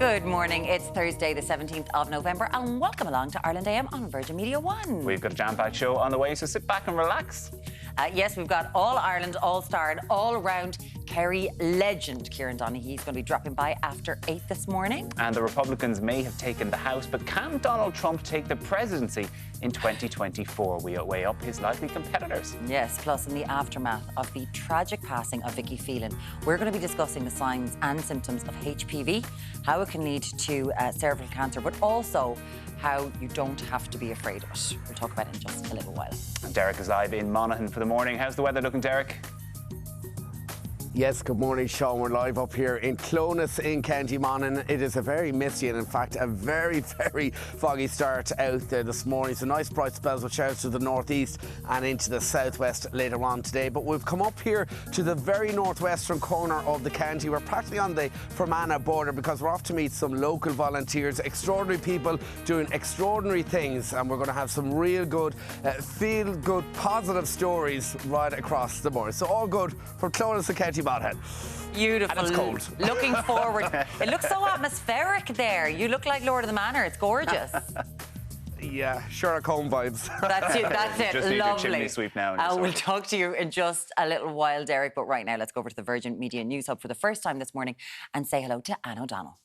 Good morning. It's Thursday, the 17th of November, and welcome along to Ireland AM on Virgin Media 1. We've got a jam-packed show on the way, so sit back and relax. Yes, we've got All-Ireland, All-Star and all-round Kerry legend Kieran Donaghy. He's going to be dropping by after 8 this morning. And the Republicans may have taken the House, but can Donald Trump take the presidency in 2024? We weigh up his likely competitors. Yes, plus in the aftermath of the tragic passing of Vicky Phelan, we're going to be discussing the signs and symptoms of HPV, how it can lead to cervical cancer, but also how you don't have to be afraid of it. We'll talk about it in just a little while. And Deric is live in Monaghan for the morning. How's the weather looking, Deric? Yes, good morning, Sean. We're live up here in Clonus in County Monaghan. It is a very misty and, in fact, a very, very foggy start out there this morning. So nice bright spells with showers to the northeast and into the southwest later on today. But we've come up here to the very northwestern corner of the county. We're practically on the Fermanagh border because we're off to meet some local volunteers, extraordinary people doing extraordinary things. And we're going to have some real good, feel-good, positive stories right across the board. So all good for Clonus and County Monaghan. Beautiful. And it's cold. Looking forward. It looks so atmospheric there. You look like Lord of the Manor. It's gorgeous. Yeah, Sherlock Holmes vibes. That's it. That's it. Just need Lovely. your chimney sweep now. We'll talk to you in just a little while, Deric. But right now, let's go over to the Virgin Media News Hub for the first time this morning and say hello to Anne O'Donnell.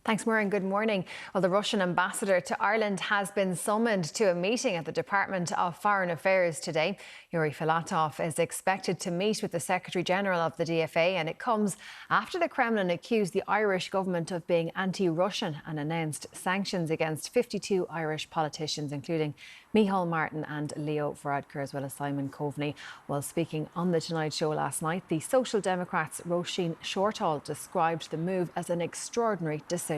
Thanks, Maureen. Good morning. Well, the Russian ambassador to Ireland has been summoned to a meeting at the Department of Foreign Affairs today. Yuri Filatov is expected to meet with the Secretary-General of the DFA, and it comes after the Kremlin accused the Irish government of being anti-Russian and announced sanctions against 52 Irish politicians, including Micheál Martin and Leo Varadkar, as well as Simon Coveney. While speaking on The Tonight Show last night, the Social Democrats' Roisin Shortall described the move as an extraordinary decision.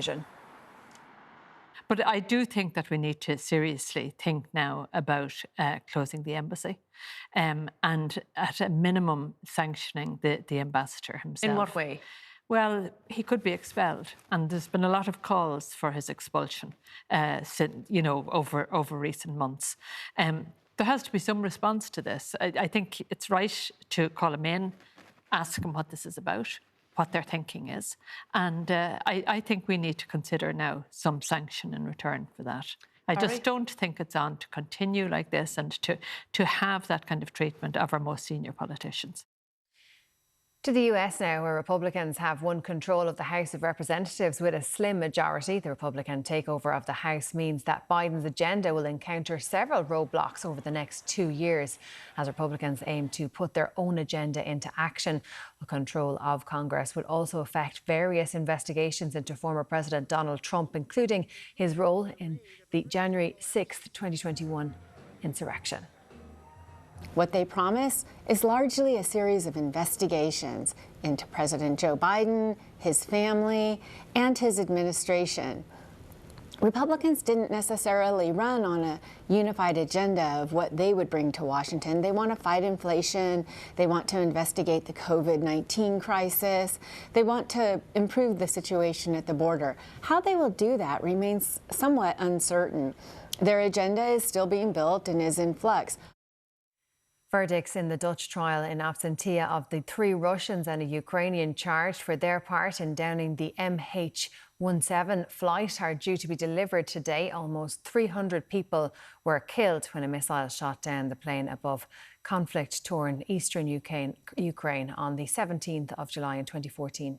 But I do think that we need to seriously think now about closing the embassy and at a minimum sanctioning the ambassador himself. In what way? Well, he could be expelled, and there's been a lot of calls for his expulsion, over recent months. There has to be some response to this. I think it's right to call him in, ask him what this is about, what their thinking is, and I think we need to consider now some sanction in return for that. I just don't think it's on to continue like this and to have that kind of treatment of our most senior politicians. To the US now, where Republicans have won control of the House of Representatives with a slim majority. The Republican takeover of the House means that Biden's agenda will encounter several roadblocks over the next 2 years as Republicans aim to put their own agenda into action. The control of Congress would also affect various investigations into former President Donald Trump, including his role in the January 6th, 2021 insurrection. What they promise is largely a series of investigations into President Joe Biden, his family, and his administration. Republicans didn't necessarily run on a unified agenda of what they would bring to Washington. They want to fight inflation. They want to investigate the COVID-19 crisis. They want to improve the situation at the border. How they will do that remains somewhat uncertain. Their agenda is still being built and is in flux. Verdicts in the Dutch trial in absentia of the 3 Russians and a Ukrainian charged for their part in downing the MH17 flight are due to be delivered today. Almost 300 people were killed when a missile shot down the plane above conflict-torn eastern Ukraine on the 17th of July in 2014.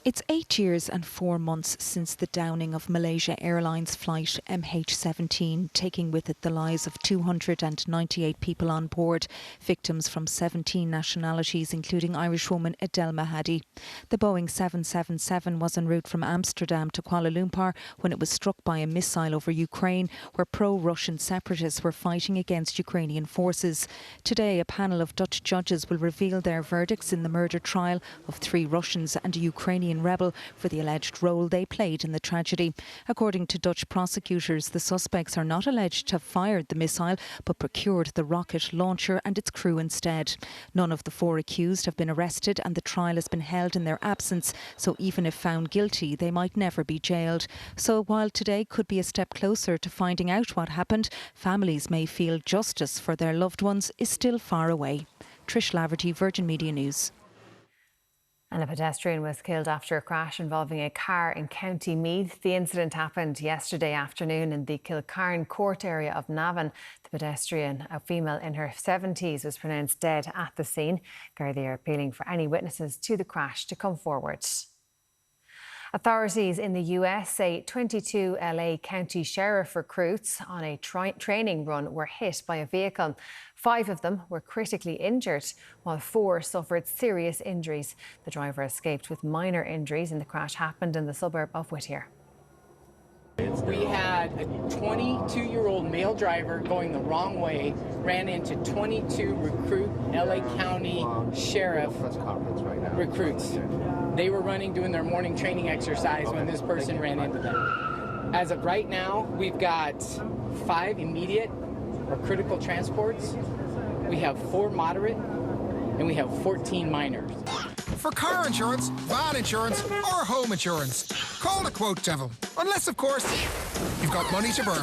It's 8 years and 4 months since the downing of Malaysia Airlines flight MH17, taking with it the lives of 298 people on board, victims from 17 nationalities, including Irishwoman Adel Mahadi. The Boeing 777 was en route from Amsterdam to Kuala Lumpur when it was struck by a missile over Ukraine, where pro-Russian separatists were fighting against Ukrainian forces. Today, a panel of Dutch judges will reveal their verdicts in the murder trial of 3 Russians and a Ukrainian rebel for the alleged role they played in the tragedy. According to Dutch prosecutors, the suspects are not alleged to have fired the missile, but procured the rocket launcher and its crew instead. None of the 4 accused have been arrested, and the trial has been held in their absence, so even if found guilty, they might never be jailed. So while today could be a step closer to finding out what happened, families may feel justice for their loved ones is still far away. Trish Laverty, Virgin Media News. And a pedestrian was killed after a crash involving a car in County Meath. The incident happened yesterday afternoon in the Kilcarn Court area of Navan. The pedestrian, a female in her 70s, was pronounced dead at the scene. Gardaí are appealing for any witnesses to the crash to come forward. Authorities in the US say 22 LA County Sheriff recruits on a training run were hit by a vehicle. 5 of them were critically injured, while 4 suffered serious injuries. The driver escaped with minor injuries, and the crash happened in the suburb of Whittier. We had a 22-year-old male driver going the wrong way, ran into 22 recruit LA County Sheriff recruits. They were doing their morning training exercise when this person ran into them. As of right now, we've got 5 immediate or critical transports. We have 4 moderate, and we have 14 minors. For car insurance, van insurance, or home insurance, call the Quote Devil. Unless, of course, you've got money to burn.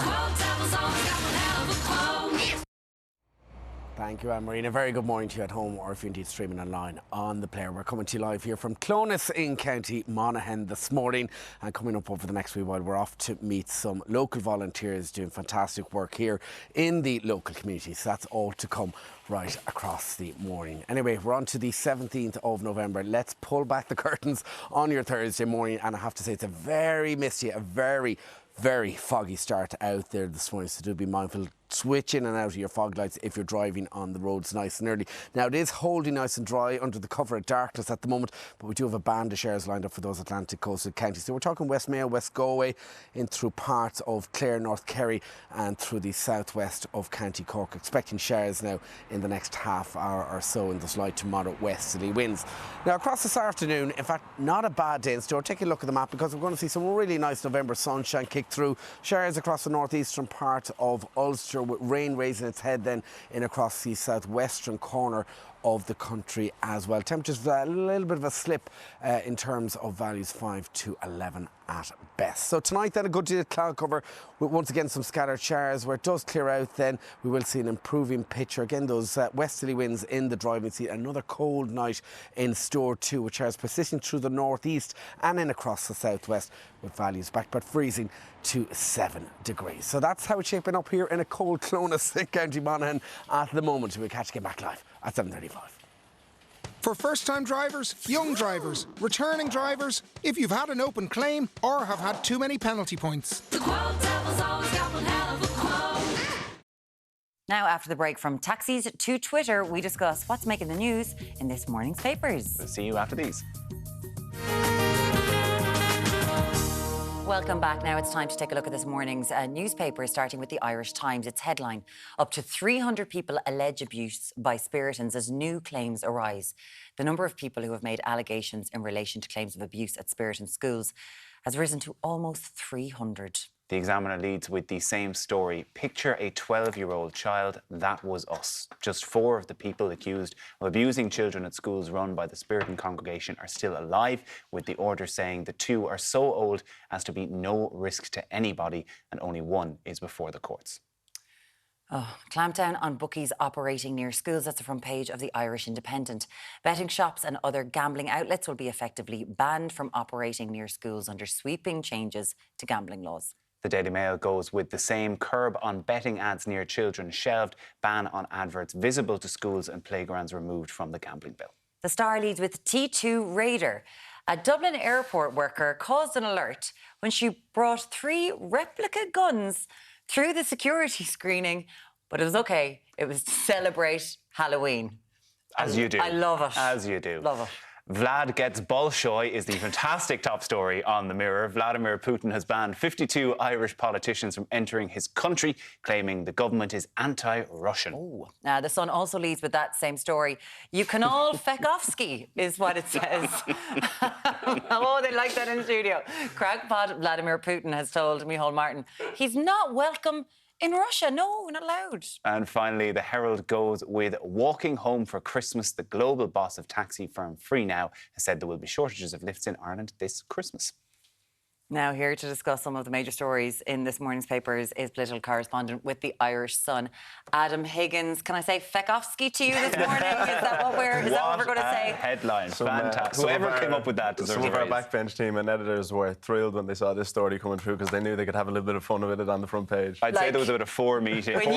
Thank you, Anne-Marie. A very good morning to you at home, or if you're indeed streaming online on the player. We're coming to you live here from Clones in County Monaghan this morning. And coming up over the next wee while, we're off to meet some local volunteers doing fantastic work here in the local community. So that's all to come right across the morning. Anyway, we're on to the 17th of November. Let's pull back the curtains on your Thursday morning. And I have to say, it's a very misty, a very foggy start out there this morning. So do be mindful. Switch in and out of your fog lights if you're driving on the roads nice and early. Now, it is holding nice and dry under the cover of darkness at the moment, but we do have a band of showers lined up for those Atlantic coastal counties. So we're talking West Mayo, West Galway, in through parts of Clare, North Kerry, and through the southwest of County Cork. Expecting showers now in the next half hour or so in the slight to moderate westerly winds. Now, across this afternoon, in fact, not a bad day in store. Take a look at the map, because we're going to see some really nice November sunshine kick through. Showers across the northeastern part of Ulster, with rain raising its head then in across the southwestern corner of the country as well. Temperatures a little bit of a slip in terms of values, 5 to 11 at best. So tonight then, a good deal of cloud cover with once again some scattered showers. Where it does clear out, then we will see an improving picture. Again, those westerly winds in the driving seat. Another cold night in store too, with showers persisting through the northeast and in across the southwest, with values back but freezing to 7 degrees. So that's how it's shaping up here in a cold Clones in County Monaghan at the moment. We'll catch you back live at 7:35. For first-time drivers, young drivers, returning drivers, if you've had an open claim or have had too many penalty points. The Quote Devil's always got one hell of a quote. Now, after the break, from taxis to Twitter, we discuss what's making the news in this morning's papers. We'll see you after these. Welcome back. Now it's time to take a look at this morning's newspaper, starting with the Irish Times. Its headline: up to 300 people allege abuse by Spiritans as new claims arise. The number of people who have made allegations in relation to claims of abuse at Spiritan schools has risen to almost 300. The Examiner leads with the same story. Picture a 12-year-old child. That was us. Just 4 of the people accused of abusing children at schools run by the Spiritan congregation are still alive, with the order saying the 2 are so old as to be no risk to anybody, and only 1 is before the courts. Clampdown on bookies operating near schools. That's the front page of the Irish Independent. Betting shops and other gambling outlets will be effectively banned from operating near schools under sweeping changes to gambling laws. The Daily Mail goes with the same: curb on betting ads near children shelved, ban on adverts visible to schools and playgrounds removed from the gambling bill. The Star leads with T2 Raider. A Dublin airport worker caused an alert when she brought 3 replica guns through the security screening, but it was okay. It was to celebrate Halloween. As you do. I love it. As you do. Love it. Vlad gets Bolshoi is the fantastic top story on the Mirror. Vladimir Putin has banned 52 Irish politicians from entering his country, claiming the government is anti-Russian. The Sun also leads with that same story. You can all Fekovsky, is what it says. Oh, they like that in the studio. Crackpot Vladimir Putin has told Micheál Martin he's not welcome in Russia. No, not allowed. And finally, the Herald goes with walking home for Christmas. The global boss of taxi firm Free Now has said there will be shortages of lifts in Ireland this Christmas. Now, here to discuss some of the major stories in this morning's papers is political correspondent with the Irish Sun, Adam Higgins. Can I say Fekovsky to you this morning? Is that what we're Is that what we're going to say? Headline. Fantastic. Whoever came up with that deserves some of a our raise. backbench team and editors were thrilled when they saw this story coming through because they knew they could have a little bit of fun with it on the front page. I'd say there was about a 4-hour meeting. When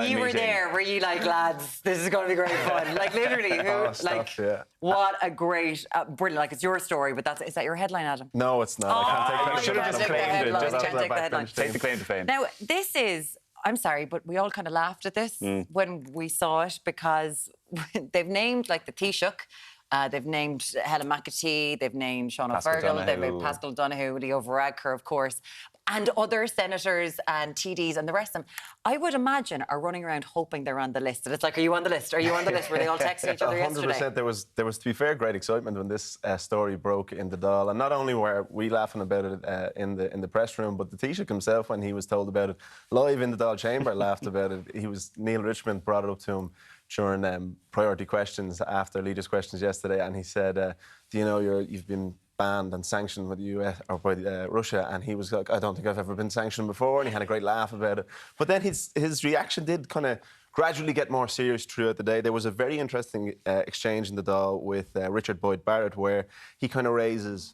you were there, were you like, lads, this is going to be great fun? Like, literally, what a great, brilliant, like, it's your story, but is that your headline, Adam? No, it's not. I can't take You should have just claimed it. Just take the headline. Take the claim to fame. Now, this is, I'm sorry, but we all kind of laughed at this when we saw it because they've named, like, the Taoiseach, they've named Helen McAtee, they've named Sean O'Fergal, they've named Pascal Donoghue, Leo Varadkar, of course, and other senators and TDs and the rest of them, I would imagine, are running around hoping they're on the list. And it's like, are you on the list? Are you on the list? Were they all texting each other 100%. yesterday? There was, to be fair, great excitement when this story broke in the Dáil. And not only were we laughing about it in the press room, but the Taoiseach himself, when he was told about it, live in the Dáil chamber, laughed about it. Neil Richmond brought it up to him during priority questions after leaders' questions yesterday, and he said, do you know you've been banned and sanctioned by the US or by Russia? And he was like, I don't think I've ever been sanctioned before, and he had a great laugh about it. But then his reaction did kind of gradually get more serious throughout the day. There was a very interesting exchange in the Dáil with Richard Boyd Barrett, where he kind of raises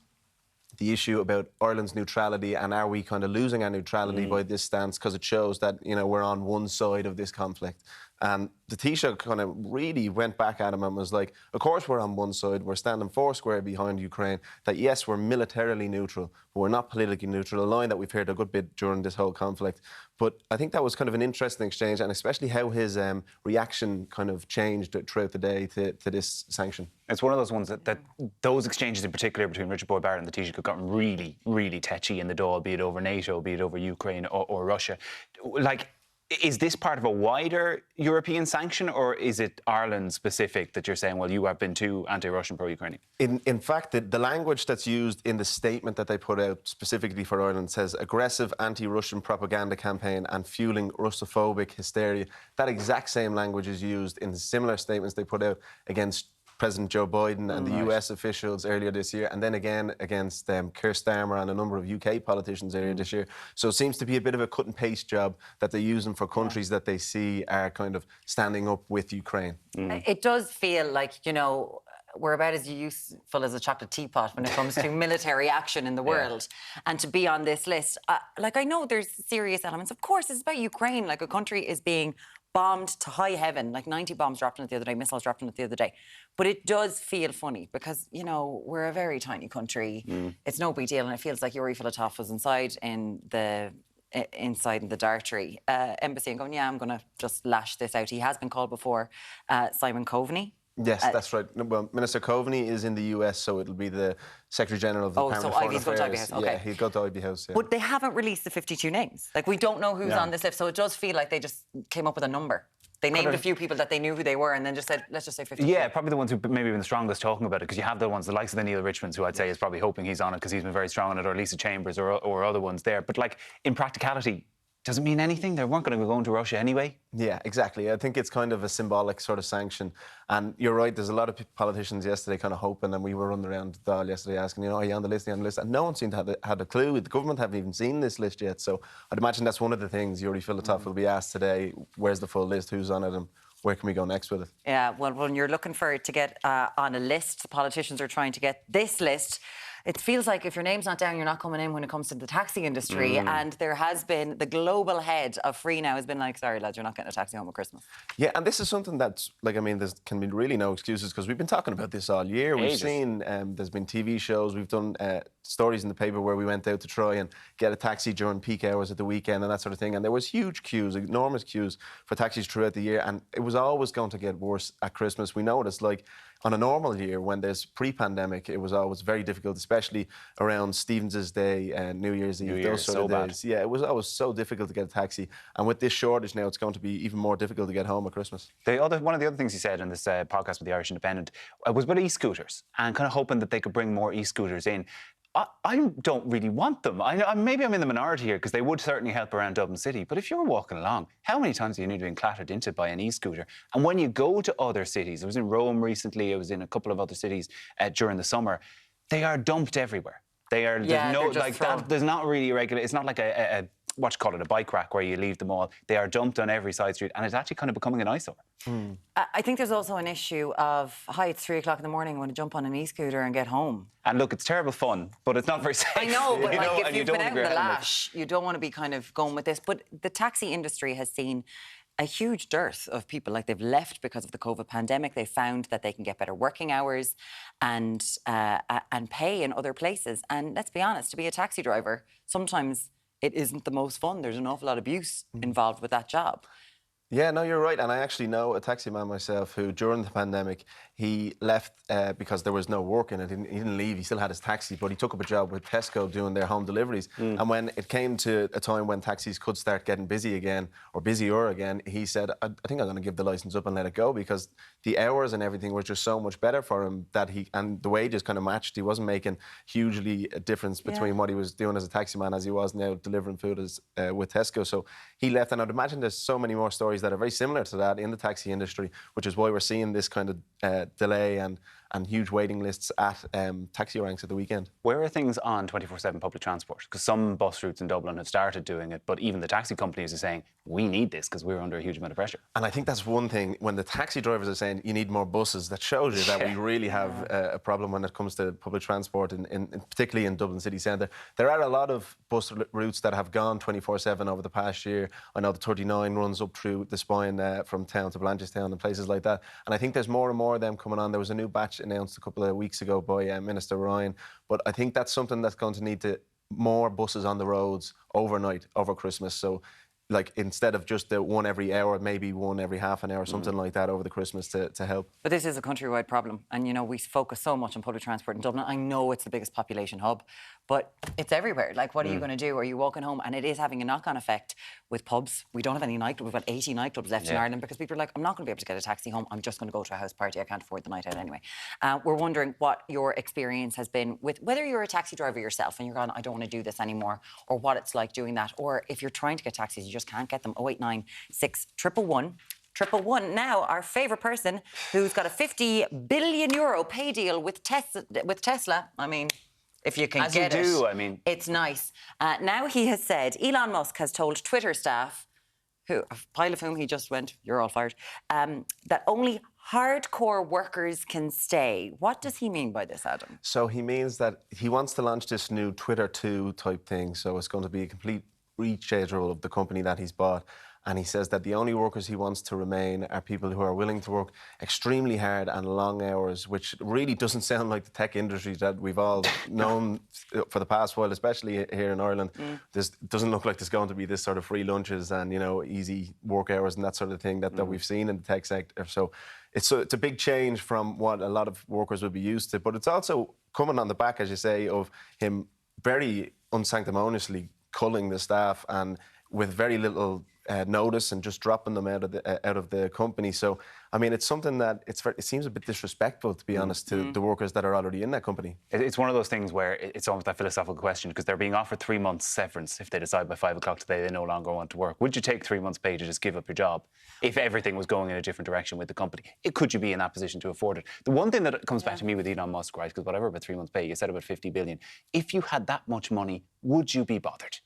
the issue about Ireland's neutrality and are we kind of losing our neutrality by this stance, because it shows that, you know, we're on one side of this conflict. And the Taoiseach kind of really went back at him and was like, of course we're on one side, we're standing foursquare behind Ukraine, that yes, we're militarily neutral, but we're not politically neutral, a line that we've heard a good bit during this whole conflict. But I think that was kind of an interesting exchange, and especially how his reaction kind of changed throughout the day to this sanction. It's one of those ones that those exchanges in particular between Richard Boyd Barrett and the Taoiseach have gotten really, really tetchy in the Dáil, be it over NATO, be it over Ukraine or Russia. Like, is this part of a wider European sanction, or is it Ireland specific that you're saying, well, you have been too anti-Russian, pro-Ukrainian? In fact, the language that's used in the statement that they put out specifically for Ireland says aggressive anti-Russian propaganda campaign and fueling Russophobic hysteria. That exact same language is used in similar statements they put out against President Joe Biden and the US officials earlier this year, and then again against Keir Starmer and a number of UK politicians earlier this year. So it seems to be a bit of a cut and paste job that they're using for countries that they see are kind of standing up with Ukraine. It does feel like, you know, we're about as useful as a chocolate teapot when it comes to military action in the world. And to be on this list, like, I know there's serious elements. Of course, it's about Ukraine. Like, a country is being bombed to high heaven, like 90 bombs dropped on it the other day, missiles dropped on it the other day. But it does feel funny because, you know, we're a very tiny country. It's no big deal, and it feels like Yuri Filatov was inside in the Dartry embassy and going, yeah, I'm going to just lash this out. He has been called before Simon Coveney. Yes, that's right. Well, Minister Coveney is in the US, so it'll be the Secretary General of the Department of Foreign Affairs. Going to Ivey's House. Okay. Yeah, he'll go to Ivey's House. Yeah. But they haven't released the 52 names. Like, we don't know who's on this list, so it does feel like they just came up with a number. They named a few people that they knew who they were and then just said, let's just say 52. Yeah, probably the ones who maybe been the strongest talking about it, because you have the ones, the likes of the Neil Richmonds, who I'd say is probably hoping he's on it because he's been very strong on it, or Lisa Chambers or other ones there. But, like, in practicality, does it mean anything? They weren't going to be going to Russia anyway. Yeah, exactly. I think it's kind of a symbolic sort of sanction. And you're right, there's a lot of politicians yesterday kind of hoping, and we were running around the Dáil yesterday asking, you know, are you on the list, are you on the list? And no one seemed to have had a clue. The government haven't even seen this list yet. So I'd imagine that's one of the things Yuri Filatov will be asked today. Where's the full list? Who's on it? And where can we go next with it? Yeah, well, when you're looking for it to get on a list, politicians are trying to get this list. It feels like if your name's not down, you're not coming in when it comes to the taxi industry. And there has been, the global head of Free Now has been like, sorry, lads, you're not getting a taxi home at Christmas. Yeah, and this is something that's, like, I mean, there can be really no excuses because we've been talking about this all year. We've seen, there's been TV shows, we've done stories in the paper where we went out to try and get a taxi during peak hours at the weekend and that sort of thing. And there was huge queues, enormous queues for taxis throughout the year. And it was always going to get worse at Christmas. We noticed, like, on a normal year, when there's pre-pandemic, it was always very difficult, especially around Stevens's Day and New Year's Eve, those sort of days. Yeah, it was always so difficult to get a taxi. And with this shortage now, it's going to be even more difficult to get home at Christmas. One of the other things he said in this podcast with the Irish Independent was about e-scooters and kind of hoping that they could bring more e-scooters in. I don't really want them. Maybe I'm in the minority here because they would certainly help around Dublin City. But if you're walking along, how many times do you need to be clattered into by an e-scooter? And when you go to other cities, I was in Rome recently, I was in a couple of other cities during the summer, they are dumped everywhere. They are, there's not really a regular, it's not like a bike rack where you leave them all. They are dumped on every side street, and it's actually kind of becoming an eyesore. I think there's also an issue of, hi, it's 3 o'clock in the morning, I want to jump on an e-scooter and get home. And look, it's terrible fun, but it's not very safe. I know, but like, if you've been out in the helmet. lash, you don't want to be kind of going with this. But the taxi industry has seen a huge dearth of people. Like, they've left because of the COVID pandemic. They found that they can get better working hours and pay in other places. And let's be honest, to be a taxi driver, sometimes it isn't the most fun. There's an awful lot of abuse involved with that job. Yeah, no, you're right. And I actually know a taxi man myself who, during the pandemic, he left because there was no work in it. He didn't leave. He still had his taxi, but he took up a job with Tesco doing their home deliveries. And when it came to a time when taxis could start getting busy again, or busier again, he said, I think I'm going to give the licence up and let it go, because the hours and everything were just so much better for him and the wages kind of matched. He wasn't making hugely a difference between what he was doing as a taxi man as he was now delivering food with Tesco. So he left, and I'd imagine there's so many more stories that are very similar to that in the taxi industry, which is why we're seeing this kind of delay and huge waiting lists at taxi ranks at the weekend. Where are things on 24/7 public transport? Because some bus routes in Dublin have started doing it, but even the taxi companies are saying, we need this because we're under a huge amount of pressure. And I think that's one thing, when the taxi drivers are saying you need more buses, that shows you that we really have a problem when it comes to public transport, particularly in Dublin city centre. There are a lot of bus routes that have gone 24/7 over the past year. I know the 39 runs up through the spine from town to Blanchardstown and places like that. And I think there's more and more of them coming on. There was a new batch announced a couple of weeks ago by Minister Ryan. But I think that's something that's going to need more buses on the roads overnight, over Christmas. So, like, instead of just the one every hour, maybe one every half an hour, something like that over the Christmas to help. But this is a countrywide problem. And, you know, we focus so much on public transport in Dublin. I know it's the biggest population hub, but it's everywhere. Like, what are you going to do? Are you walking home? And it is having a knock-on effect with pubs. We don't have any nightclubs. We've got 80 nightclubs left in Ireland because people are like, I'm not going to be able to get a taxi home. I'm just going to go to a house party. I can't afford the night out anyway. We're wondering what your experience has been with whether you're a taxi driver yourself and you're going, I don't want to do this anymore, or what it's like doing that, or if you're trying to get taxis, you just can't get them. 089 611 111. Now, our favourite person who's got a €50 billion pay deal with Tesla. I mean, if you can get it, I mean, it's nice. Now he has said, Elon Musk has told Twitter staff, a pile of whom he just went, you're all fired, that only hardcore workers can stay. What does he mean by this, Adam? So he means that he wants to launch this new Twitter 2 type thing. So it's going to be a complete reschedule of the company that he's bought. And he says that the only workers he wants to remain are people who are willing to work extremely hard and long hours, which really doesn't sound like the tech industry that we've all known for the past while, especially here in Ireland. This doesn't look like there's going to be this sort of free lunches and, you know, easy work hours and that sort of thing that we've seen in the tech sector. So it's a big change from what a lot of workers would be used to. But it's also coming on the back, as you say, of him very unsanctimoniously culling the staff and with very little notice and just dropping them out of the company. So, I mean, it's something that it seems a bit disrespectful, to be honest, to the workers that are already in that company. It's one of those things where it's almost that philosophical question, because they're being offered 3 months severance if they decide by 5 o'clock today they no longer want to work. Would you take 3 months' pay to just give up your job if everything was going in a different direction with the company? Could you be in that position to afford it? The one thing that comes back to me with Elon Musk, right, because whatever about 3 months' pay, you said about 50 billion. If you had that much money, would you be bothered?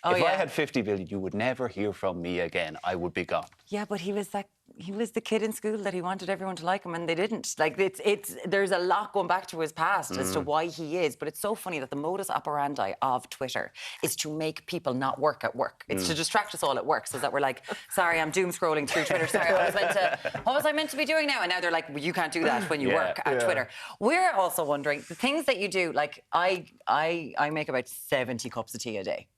If I had 50 billion, you would never hear from me again. I would be gone. Yeah, but he was the kid in school that he wanted everyone to like him, and they didn't. Like, there's a lot going back to his past as to why he is. But it's so funny that the modus operandi of Twitter is to make people not work at work. It's to distract us all at work, so that we're like, sorry, I'm doom scrolling through Twitter. Sorry, what was I meant to be doing now? And now they're like, well, you can't do that when you work at Twitter. We're also wondering the things that you do. Like, I make about 70 cups of tea a day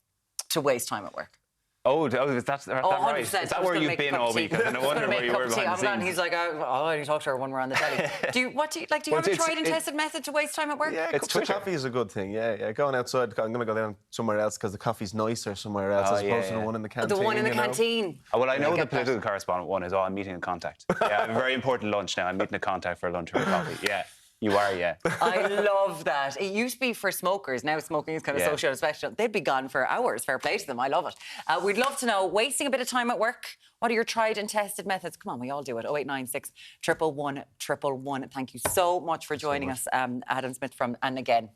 to waste time at work. Is that right? Is that where you've been all week? I wonder where you were behind the scenes. He's like, I'll only talk to her when we're on the telly. Do you have a tried and tested method to waste time at work? Yeah, coffee is a good thing. Yeah. Going outside, I'm going to go down somewhere else because the coffee's nicer somewhere else as opposed to the one in the canteen. The one in the canteen. Well, I know the political correspondent one is, I'm meeting a contact. Yeah, I have a very important lunch now. I'm meeting a contact for a lunch or a coffee. Yeah. You are, yeah. I love that. It used to be for smokers. Now smoking is kind of social and special. They'd be gone for hours. Fair play to them. I love it. We'd love to know, wasting a bit of time at work, what are your tried and tested methods? Come on, we all do it. 0896 111 111. Thank you so much for joining us, Adam Smith and again,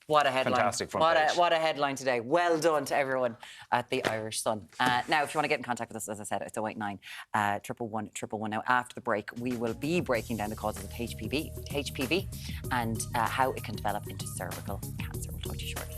What a headline. Fantastic front page. What a headline today. Well done to everyone at the Irish Sun. Now, if you want to get in contact with us, as I said, it's 089 111 111. Now, after the break, we will be breaking down the causes of HPV and how it can develop into cervical cancer. We'll talk to you shortly.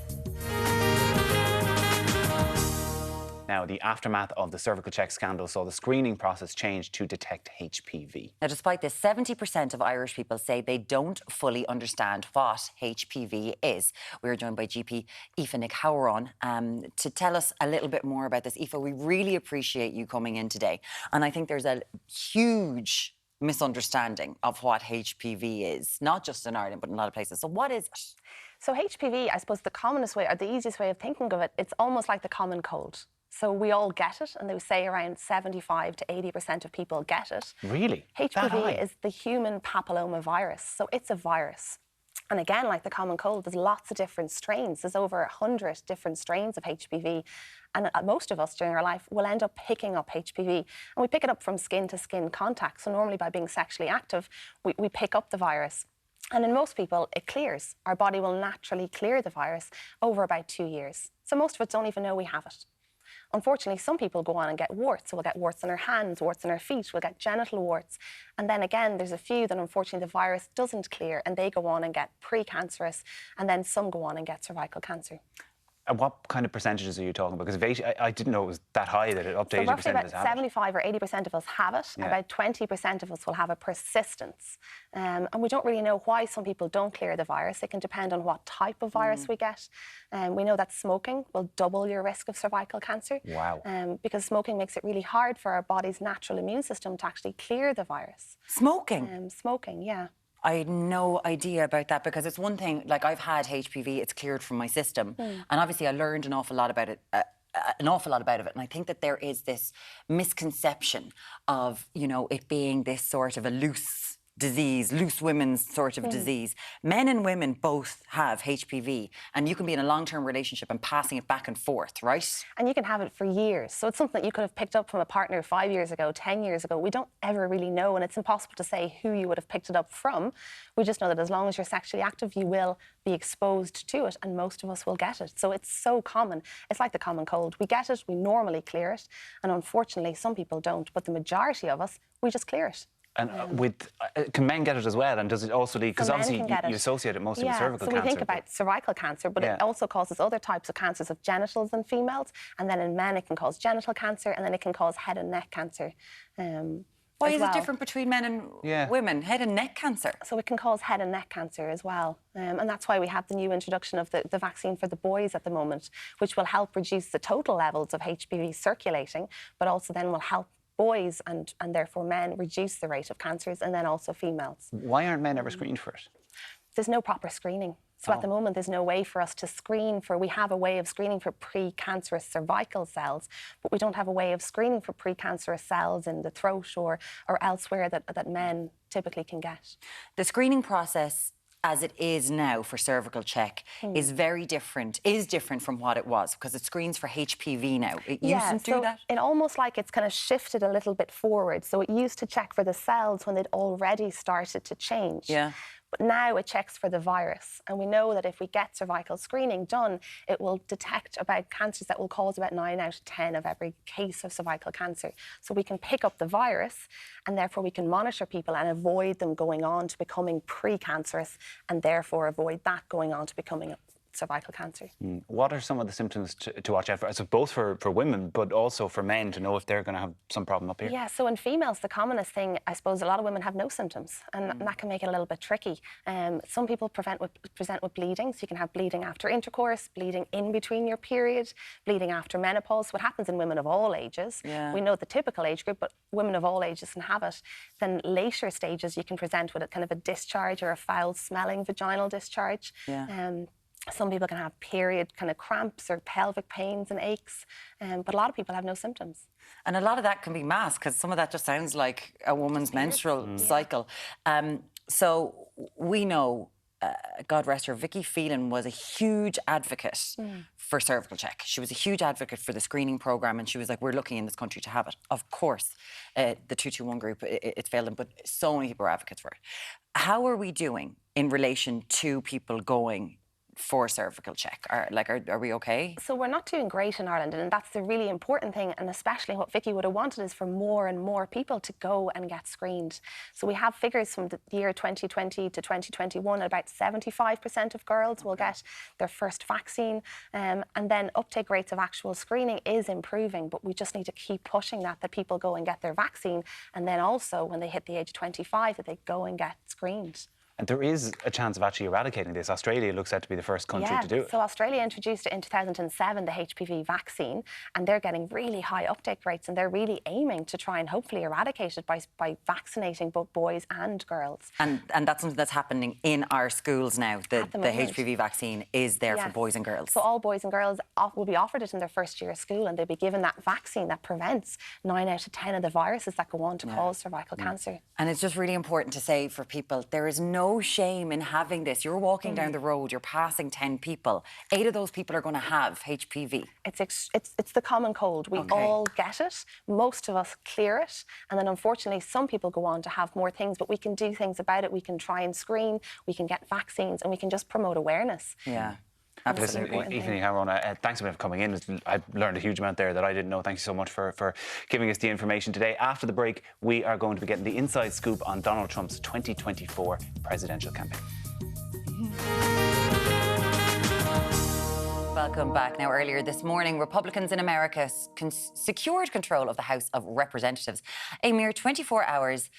Now, the aftermath of the cervical check scandal saw the screening process change to detect HPV. Now, despite this, 70% of Irish people say they don't fully understand what HPV is. We're joined by GP Aoife Nic Shamhrain to tell us a little bit more about this. Aoife, we really appreciate you coming in today. And I think there's a huge misunderstanding of what HPV is, not just in Ireland, but in a lot of places. So what is it? So HPV, I suppose the commonest way, or the easiest way of thinking of it, it's almost like the common cold. So we all get it, and they say around 75 to 80% of people get it. Really? HPV is the human papilloma virus, so it's a virus. And again, like the common cold, there's lots of different strains. There's over 100 different strains of HPV. And most of us during our life will end up picking up HPV. And we pick it up from skin to skin contact. So normally by being sexually active, we pick up the virus. And in most people, it clears. Our body will naturally clear the virus over about 2 years. So most of us don't even know we have it. Unfortunately, some people go on and get warts. So we'll get warts on our hands, warts on our feet, we'll get genital warts. And then again, there's a few that unfortunately the virus doesn't clear and they go on and get precancerous, and then some go on and get cervical cancer. And what kind of percentages are you talking about? Because I didn't know it was that high, that up to 80% So roughly about of us have 75 or 80% of us have it. Yeah. About 20% of us will have a persistence. And we don't really know why some people don't clear the virus. It can depend on what type of virus we get. We know that smoking will double your risk of cervical cancer. Wow. Because smoking makes it really hard for our body's natural immune system to actually clear the virus. Smoking? Smoking, yeah. I had no idea about that, because it's one thing, like I've had HPV, it's cleared from my system. And obviously I learned an awful lot about it. And I think that there is this misconception of, you know, it being this sort of a loose disease, loose women's sort of disease. Men and women both have HPV, and you can be in a long-term relationship and passing it back and forth, right? And you can have it for years. So it's something that you could have picked up from a partner 5 years ago, 10 years ago. We don't ever really know, and it's impossible to say who you would have picked it up from. We just know that as long as you're sexually active, you will be exposed to it, and most of us will get it. So it's so common. It's like the common cold. We get it, we normally clear it, and unfortunately some people don't, but the majority of us, we just clear it. And can men get it as well? And does it also lead, because obviously you associate it mostly with cervical cancer. So we think about cervical cancer, but it also causes other types of cancers of genitals in females. And then in men, it can cause genital cancer, and then it can cause head and neck cancer. Why is it different between men and women? Head and neck cancer? So it can cause head and neck cancer as well. And that's why we have the new introduction of the vaccine for the boys at the moment, which will help reduce the total levels of HPV circulating, but also then will help boys and therefore men reduce the rate of cancers, and then also females. Why aren't men ever screened for it? There's no proper screening. So at the moment, there's no way for us to screen for, we have a way of screening for precancerous cervical cells, but we don't have a way of screening for precancerous cells in the throat or elsewhere that men typically can get. The screening process as it is now for cervical check is different from what it was, because it screens for HPV now. It used to do that? It almost like it's kind of shifted a little bit forward. So it used to check for the cells when they'd already started to change. Yeah. But now it checks for the virus. And we know that if we get cervical screening done, it will detect about cancers that will cause about 9 out of 10 of every case of cervical cancer. So we can pick up the virus, and therefore we can monitor people and avoid them going on to becoming precancerous, and therefore avoid that going on to becoming cervical cancer. What are some of the symptoms to watch out for? So both for women, but also for men, to know if they're going to have some problem up here? Yeah, so in females, the commonest thing, I suppose, a lot of women have no symptoms, and that can make it a little bit tricky. Some people present with bleeding, so you can have bleeding after intercourse, bleeding in between your period, bleeding after menopause. What happens in women of all ages? Yeah. We know the typical age group, but women of all ages can have it. Then later stages, you can present with a kind of a discharge or a foul-smelling vaginal discharge. Yeah. Some people can have period kind of cramps or pelvic pains and aches, but a lot of people have no symptoms. And a lot of that can be masked, because some of that just sounds like a woman's menstrual cycle. So we know, God rest her, Vicky Phelan was a huge advocate for cervical check. She was a huge advocate for the screening programme, and she was like, we're lucky in this country to have it. Of course, the 221 group, it failed them, but so many people are advocates for it. How are we doing in relation to people going for cervical check? Are we okay? So we're not doing great in Ireland, and that's the really important thing, and especially what Vicky would have wanted is for more and more people to go and get screened. So we have figures from the year 2020 to 2021, about 75% of girls will get their first vaccine, and then uptake rates of actual screening is improving, but we just need to keep pushing that people go and get their vaccine, and then also when they hit the age of 25 that they go and get screened. And there is a chance of actually eradicating this. Australia looks set to be the first country to do it. So Australia introduced it in 2007, the HPV vaccine, and they're getting really high uptake rates, and they're really aiming to try and hopefully eradicate it by vaccinating both boys and girls. And that's something that's happening in our schools now. The HPV vaccine is there for boys and girls. So all boys and girls will be offered it in their first year of school, and they'll be given that vaccine that prevents 9 out of 10 of the viruses that go on to cause cervical cancer. And it's just really important to say for people, there is no shame in having this. You're walking down the road, you're passing 10 people. 8 of those people are going to have HPV. It's the common cold. We all get it. Most of us clear it. And then unfortunately, some people go on to have more things, but we can do things about it. We can try and screen, we can get vaccines, and we can just promote awareness. Yeah. Listen, Aoife Nic Shamhrain, thanks a bit for coming in. I've learned a huge amount there that I didn't know. Thank you so much for giving us the information today. After the break, we are going to be getting the inside scoop on Donald Trump's 2024 presidential campaign. Welcome back. Now, earlier this morning, Republicans in America secured control of the House of Representatives a mere 24 hours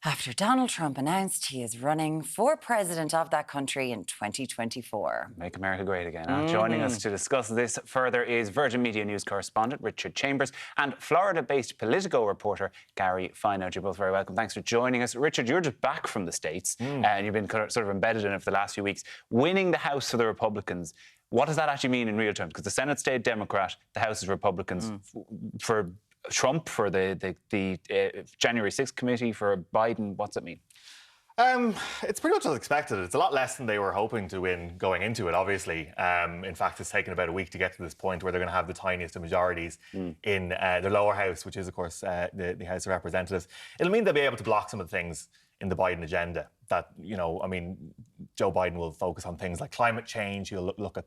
after Donald Trump announced he is running for president of that country in 2024. Make America great again. Joining us to discuss this further is Virgin Media News correspondent Richard Chambers and Florida-based Politico reporter Gary Fineout. You're both very welcome. Thanks for joining us. Richard, you're just back from the States and you've been sort of embedded in it for the last few weeks. Winning the House for the Republicans, what does that actually mean in real terms? Because the Senate stayed Democrat, the House is Republicans. For Trump, for the January 6th committee, for Biden, what's it mean? It's pretty much as expected. It's a lot less than they were hoping to win going into it, obviously. In fact, it's taken about a week to get to this point where they're going to have the tiniest of majorities in the lower house, which is, of course, the House of Representatives. It'll mean they'll be able to block some of the things in the Biden agenda that, Joe Biden will focus on things like climate change. He'll look at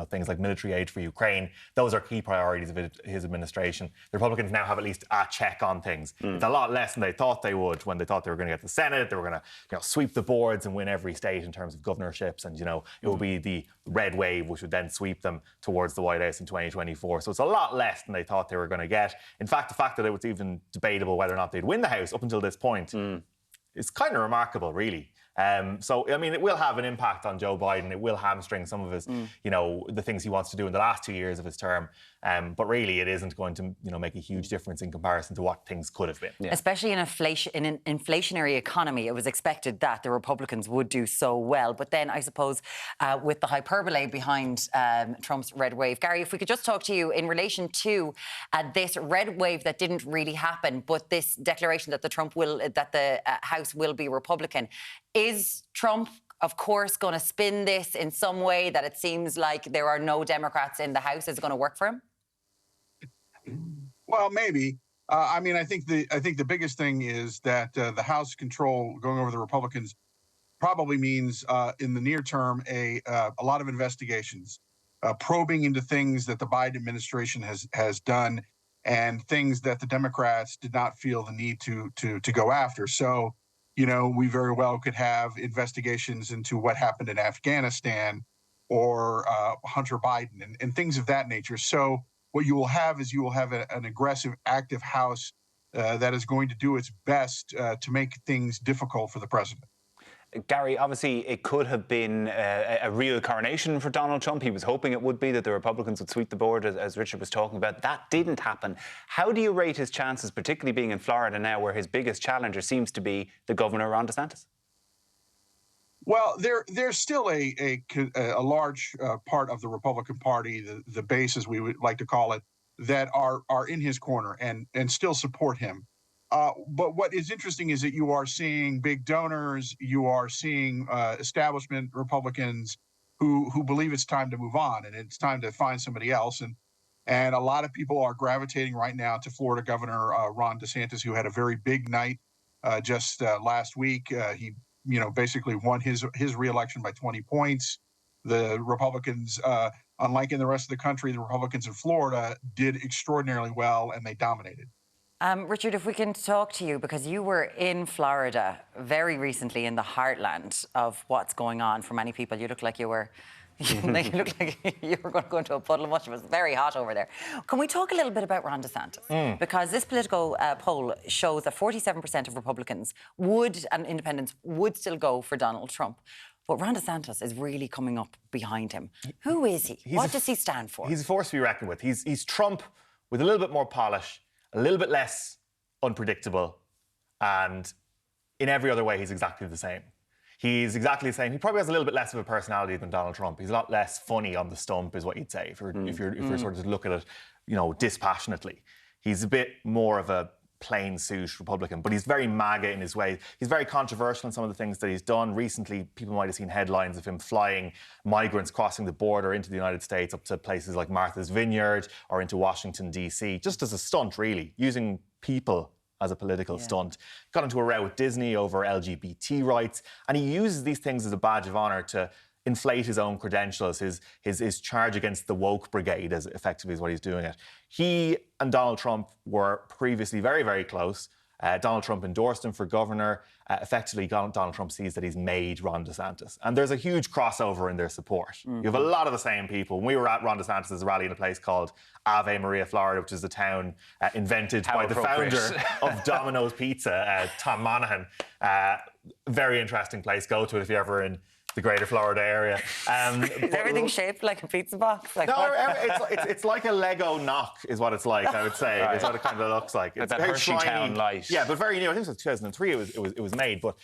things like military aid for Ukraine. Those are key priorities of his administration. The Republicans now have at least a check on things. It's a lot less than they thought they would when they thought they were going to get the Senate. They were going to sweep the boards and win every state in terms of governorships. And, it will be the red wave, which would then sweep them towards the White House in 2024. So it's a lot less than they thought they were going to get. In fact, the fact that it was even debatable whether or not they'd win the House up until this point is kind of remarkable, really. It will have an impact on Joe Biden. It will hamstring some of his, the things he wants to do in the last 2 years of his term. But really, it isn't going to, make a huge difference in comparison to what things could have been. Yeah. Especially in an inflationary economy, it was expected that the Republicans would do so well. But then, I suppose, with the hyperbole behind Trump's red wave, Gary, if we could just talk to you in relation to this red wave that didn't really happen, but this declaration that the House will be Republican. Is Trump, of course, going to spin this in some way that it seems like there are no Democrats in the House? Is it going to work for him? Well, maybe. I think the biggest thing is that the House control going over the Republicans probably means in the near term a lot of investigations, probing into things that the Biden administration has done and things that the Democrats did not feel the need to go after. So, we very well could have investigations into what happened in Afghanistan or Hunter Biden and things of that nature. So what you will have is an aggressive, active House that is going to do its best to make things difficult for the president. Gary, obviously it could have been a real coronation for Donald Trump. He was hoping it would be, that the Republicans would sweep the board, as Richard was talking about. That didn't happen. How do you rate his chances, particularly being in Florida now, where his biggest challenger seems to be the governor, Ron DeSantis? Well, there's still a large part of the Republican Party, the base, as we would like to call it, that are in his corner and still support him. But what is interesting is that you are seeing big donors, you are seeing establishment Republicans who believe it's time to move on and it's time to find somebody else. And a lot of people are gravitating right now to Florida Governor Ron DeSantis, who had a very big night just last week. He basically won his reelection by 20 points. The Republicans, unlike in the rest of the country, the Republicans in Florida did extraordinarily well, and they dominated. Richard, if we can talk to you, because you were in Florida very recently in the heartland of what's going on for many people. You look like you were... you look like you were going to go into a puddle of mush. It was very hot over there. Can we talk a little bit about Ron DeSantis? Because this Politico poll shows that 47% of Republicans and independents would still go for Donald Trump. But Ron DeSantis is really coming up behind him. Who is he? What does he stand for? He's a force to be reckoned with. He's Trump with a little bit more polish, a little bit less unpredictable, and in every other way, he's exactly the same. He's exactly the same. He probably has a little bit less of a personality than Donald Trump. He's a lot less funny on the stump, is what you'd say, if you're sort of to look at it, dispassionately. He's a bit more of a plain suit Republican, but he's very MAGA in his way. He's very controversial in some of the things that he's done. Recently, people might have seen headlines of him flying migrants crossing the border into the United States up to places like Martha's Vineyard or into Washington, D.C., just as a stunt, really, using people as a political stunt. Got into a row with Disney over LGBT rights, and he uses these things as a badge of honour to inflate his own credentials, his charge against the woke brigade, as effectively is what he's doing it. He and Donald Trump were previously very, very close. Donald Trump endorsed him for governor. Effectively, Donald Trump sees that he's made Ron DeSantis. And there's a huge crossover in their support. You have a lot of the same people. When we were at Ron DeSantis' rally in a place called Ave Maria, Florida, which is a town invented by the founder of Domino's Pizza, Tom Monaghan. Very interesting place. Go to it if you're ever in the greater Florida area. Is everything shaped like a pizza box? Like no, it's like a Lego knock, is what it's like, I would say. Right. It's what it kind of looks like. It's that Hersheytown light. Yeah, but very new. I think it was 2003 it was made, but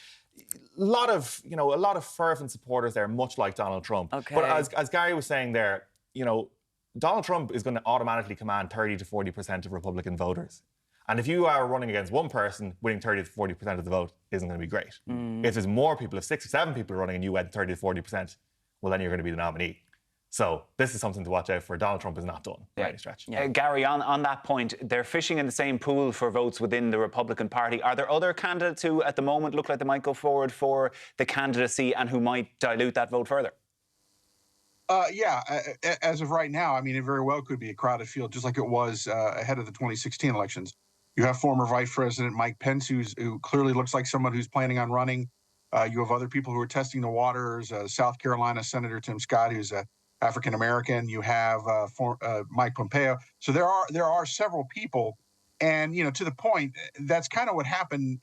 a lot of fervent supporters there, much like Donald Trump. Okay. But as Gary was saying there, Donald Trump is going to automatically command 30 to 40% of Republican voters. And if you are running against one person, winning 30 to 40% of the vote isn't going to be great. If there's more people, if 6 or 7 people are running and you went 30 to 40%, well, then you're going to be the nominee. So this is something to watch out for. Donald Trump is not done by any stretch. Gary, on that point, they're fishing in the same pool for votes within the Republican Party. Are there other candidates who, at the moment, look like they might go forward for the candidacy and who might dilute that vote further? As of right now, I mean, it very well could be a crowded field, just like it was ahead of the 2016 elections. You have former Vice President Mike Pence, who clearly looks like someone who's planning on running. You have other people who are testing the waters. South Carolina Senator Tim Scott, who's African American. You have Mike Pompeo. So there are several people, and to the point, that's kind of what happened.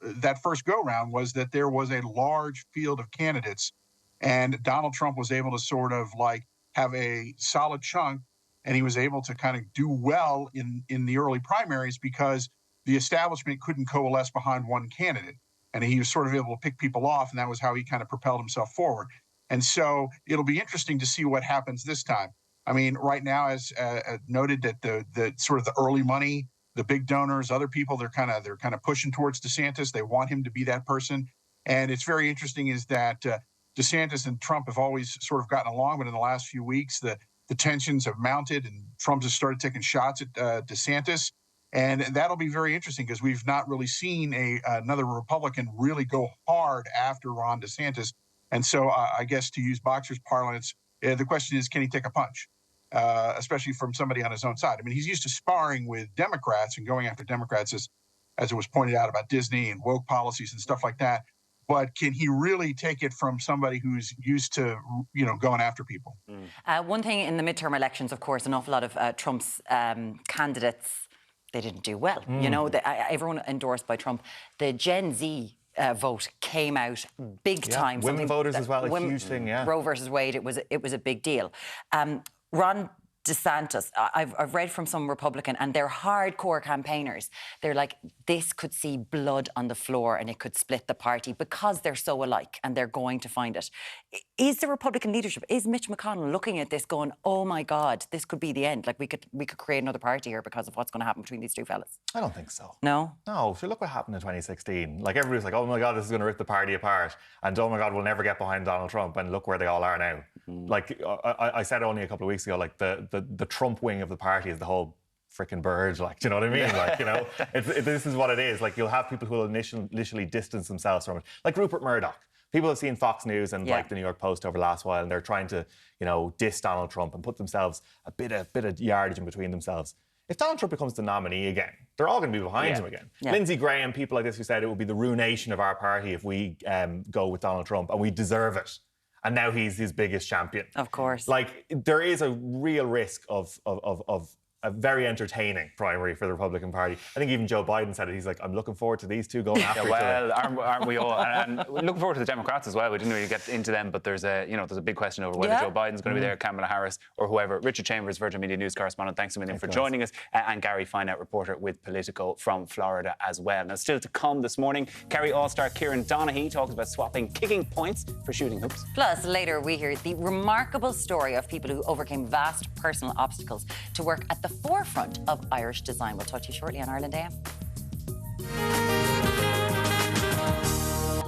That first go round was that there was a large field of candidates, and Donald Trump was able to sort of like have a solid chunk. And he was able to kind of do well in the early primaries because the establishment couldn't coalesce behind one candidate. And he was sort of able to pick people off, and that was how he kind of propelled himself forward. And so it'll be interesting to see what happens this time. I mean, right now, as noted, that the sort of the early money, the big donors, other people, they're kind of pushing towards DeSantis. They want him to be that person. And it's very interesting is that DeSantis and Trump have always sort of gotten along, but in the last few weeks, the tensions have mounted and Trump has started taking shots at DeSantis. And that'll be very interesting because we've not really seen another Republican really go hard after Ron DeSantis. And so I guess to use boxers' parlance, the question is, can he take a punch, especially from somebody on his own side? I mean, he's used to sparring with Democrats and going after Democrats, as it was pointed out about Disney and woke policies and stuff like that. But can he really take it from somebody who's used to, going after people? One thing in the midterm elections, of course, an awful lot of Trump's candidates, they didn't do well. Everyone endorsed by Trump. The Gen Z vote came out big time. Women voters as well, a huge thing, Roe versus Wade, it was a big deal. Ron DeSantis, I've read from some Republican, and they're hardcore campaigners. They're like, this could see blood on the floor and it could split the party because they're so alike and they're going to find it. Is the Republican leadership, is Mitch McConnell looking at this going, oh my God, this could be the end? Like we could create another party here because of what's going to happen between these two fellas? I don't think so. No? No, if you look what happened in 2016, like everybody was like, oh my God, this is going to rip the party apart. And oh my God, we'll never get behind Donald Trump. And look where they all are now. Like I said only a couple of weeks ago, like the Trump wing of the party is the whole freaking bird, like, do you know what I mean? Like, this is what it is. Like, you'll have people who will initially distance themselves from it. Like Rupert Murdoch. People have seen Fox News and like the New York Post over the last while, and they're trying to, you know, diss Donald Trump and put themselves a bit of yardage in between themselves. If Donald Trump becomes the nominee again, they're all going to be behind him again. Lindsey Graham, people like this who said it would be the ruination of our party if we go with Donald Trump, and we deserve it. And now he's his biggest champion. Of course. Like, there is a real risk of a very entertaining primary for the Republican Party. I think even Joe Biden said it. He's like, I'm looking forward to these two going after each other. Well, aren't we all? And looking forward to the Democrats as well. We didn't really get into them, but there's a big question over whether Joe Biden's going to be there, Kamala Harris, or whoever. Richard Chambers, Virgin Media News correspondent, thanks a million for joining us. And Gary Fineout, reporter with Politico from Florida as well. Now, still to come this morning, Kerry All-Star Kieran Donaghy talks about swapping kicking points for shooting hoops. Plus, later we hear the remarkable story of people who overcame vast personal obstacles to work at the forefront of Irish design. We'll talk to you shortly on Ireland AM.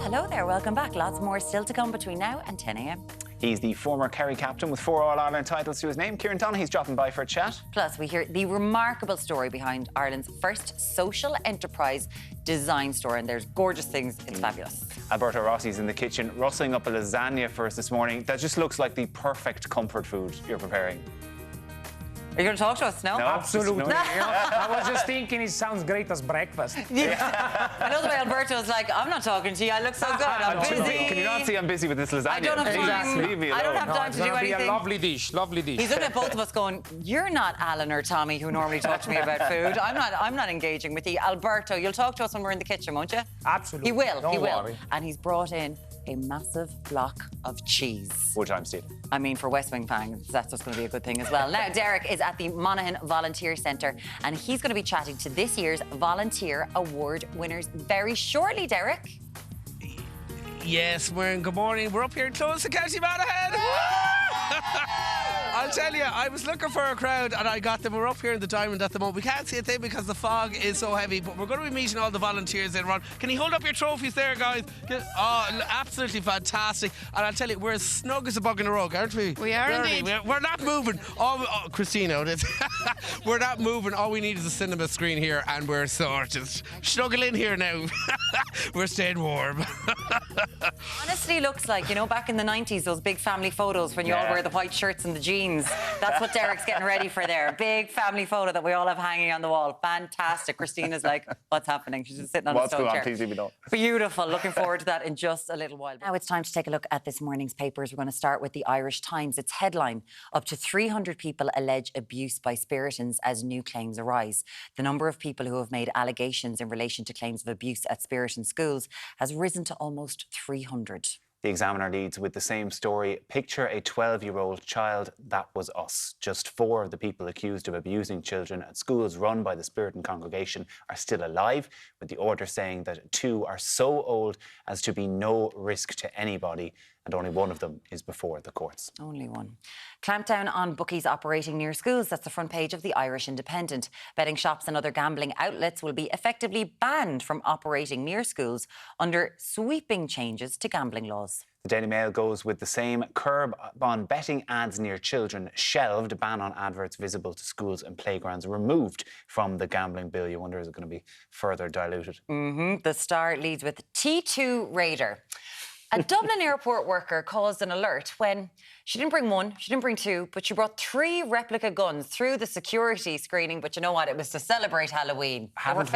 Hello there, welcome back. Lots more still to come between now and 10 a.m. He's the former Kerry captain with 4 All-Ireland titles to his name. Kieran Donaghy's dropping by for a chat. Plus, we hear the remarkable story behind Ireland's first social enterprise design store, and there's gorgeous things. It's fabulous. Alberto Rossi's in the kitchen rustling up a lasagna for us this morning. That just looks like the perfect comfort food you're preparing. Are you going to talk to us now? No, absolutely. You know, I was just thinking it sounds great as breakfast. I know the way Alberto's like, I'm not talking to you. I look so good. I'm busy. Can you not see I'm busy with this lasagna? I don't have time. Exactly. Leave me alone. I don't have time to do anything. It's going to be a lovely dish, lovely dish. He's looking at both of us going, you're not Alan or Tommy who normally talk to me about food. I'm not engaging with you. Alberto, you'll talk to us when we're in the kitchen, won't you? Absolutely. He will. Don't worry. And he's brought in a massive block of cheese. Which I'm stealing. I mean, for West Wing fans, that's just going to be a good thing as well. Now, Deric is at the Monaghan Volunteer Centre, and he's going to be chatting to this year's Volunteer Award winners very shortly, Deric. Yes, good morning. We're up here close to County Monaghan. I'll tell you, I was looking for a crowd and I got them. We're up here in the Diamond at the moment. We can't see a thing because the fog is so heavy, but we're going to be meeting all the volunteers later on. Can you hold up your trophies there, guys? Oh, absolutely fantastic. And I'll tell you, we're as snug as a bug in a rug, aren't we? We are indeed. We're not moving. Christina, we're not moving. All we need is a cinema screen here and we're sorted. Snuggle in here now. We're staying warm. Honestly, looks like, you know, back in the 90s, those big family photos when you all wear the white shirts and the jeans. That's what Deric's getting ready for there. Big family photo that we all have hanging on the wall. Fantastic. Christina's like, what's happening? She's just sitting on a stone chair. Please leave me alone. Beautiful. Looking forward to that in just a little while. Now it's time to take a look at this morning's papers. We're going to start with the Irish Times. Its headline, up to 300 people allege abuse by Spiritans as new claims arise. The number of people who have made allegations in relation to claims of abuse at Spiritan schools has risen to almost 300. The Examiner leads with the same story. Picture a 12-year-old child. That was us. Just 4 of the people accused of abusing children at schools run by the Spiritan congregation are still alive, with the order saying that 2 are so old as to be no risk to anybody, and only 1 of them is before the courts. Only 1. Clampdown on bookies operating near schools. That's the front page of the Irish Independent. Betting shops and other gambling outlets will be effectively banned from operating near schools under sweeping changes to gambling laws. The Daily Mail goes with the same. Curb on betting ads near children shelved. Ban on adverts visible to schools and playgrounds removed from the gambling bill. You wonder, is it going to be further diluted? The Star leads with T2 Raider. A Dublin airport worker caused an alert when she didn't bring 1, she didn't bring 2, but she brought 3 replica guns through the security screening. But you know what? It was to celebrate Halloween. Haven't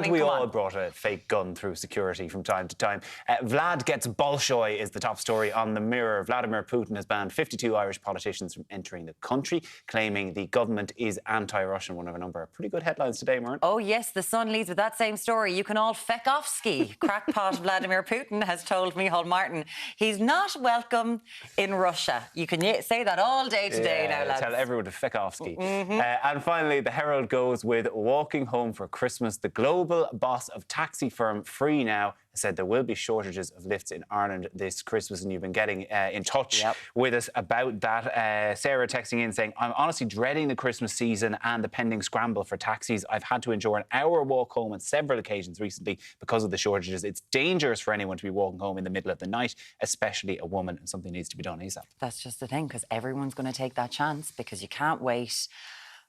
we all brought a fake gun through security from time to time? Vlad gets Bolshoi is the top story on the Mirror. Vladimir Putin has banned 52 Irish politicians from entering the country, claiming the government is anti-Russian. One of a number of pretty good headlines today, Maren. Oh yes, the Sun leads with that same story. You can all feck off ski. Crackpot Vladimir Putin has told Micheál Martin he's not welcome in Russia. You can say that all day today now, lads. Tell everyone to feck off ski. And finally, the Herald goes with walking home for Christmas. The global boss of taxi firm Free Now said there will be shortages of lifts in Ireland this Christmas, and you've been getting in touch with us about that. Sarah texting in saying, I'm honestly dreading the Christmas season and the pending scramble for taxis. I've had to endure an hour walk home on several occasions recently because of the shortages. It's dangerous for anyone to be walking home in the middle of the night, especially a woman, and something needs to be done ASAP. That's just the thing, because everyone's going to take that chance, because you can't wait.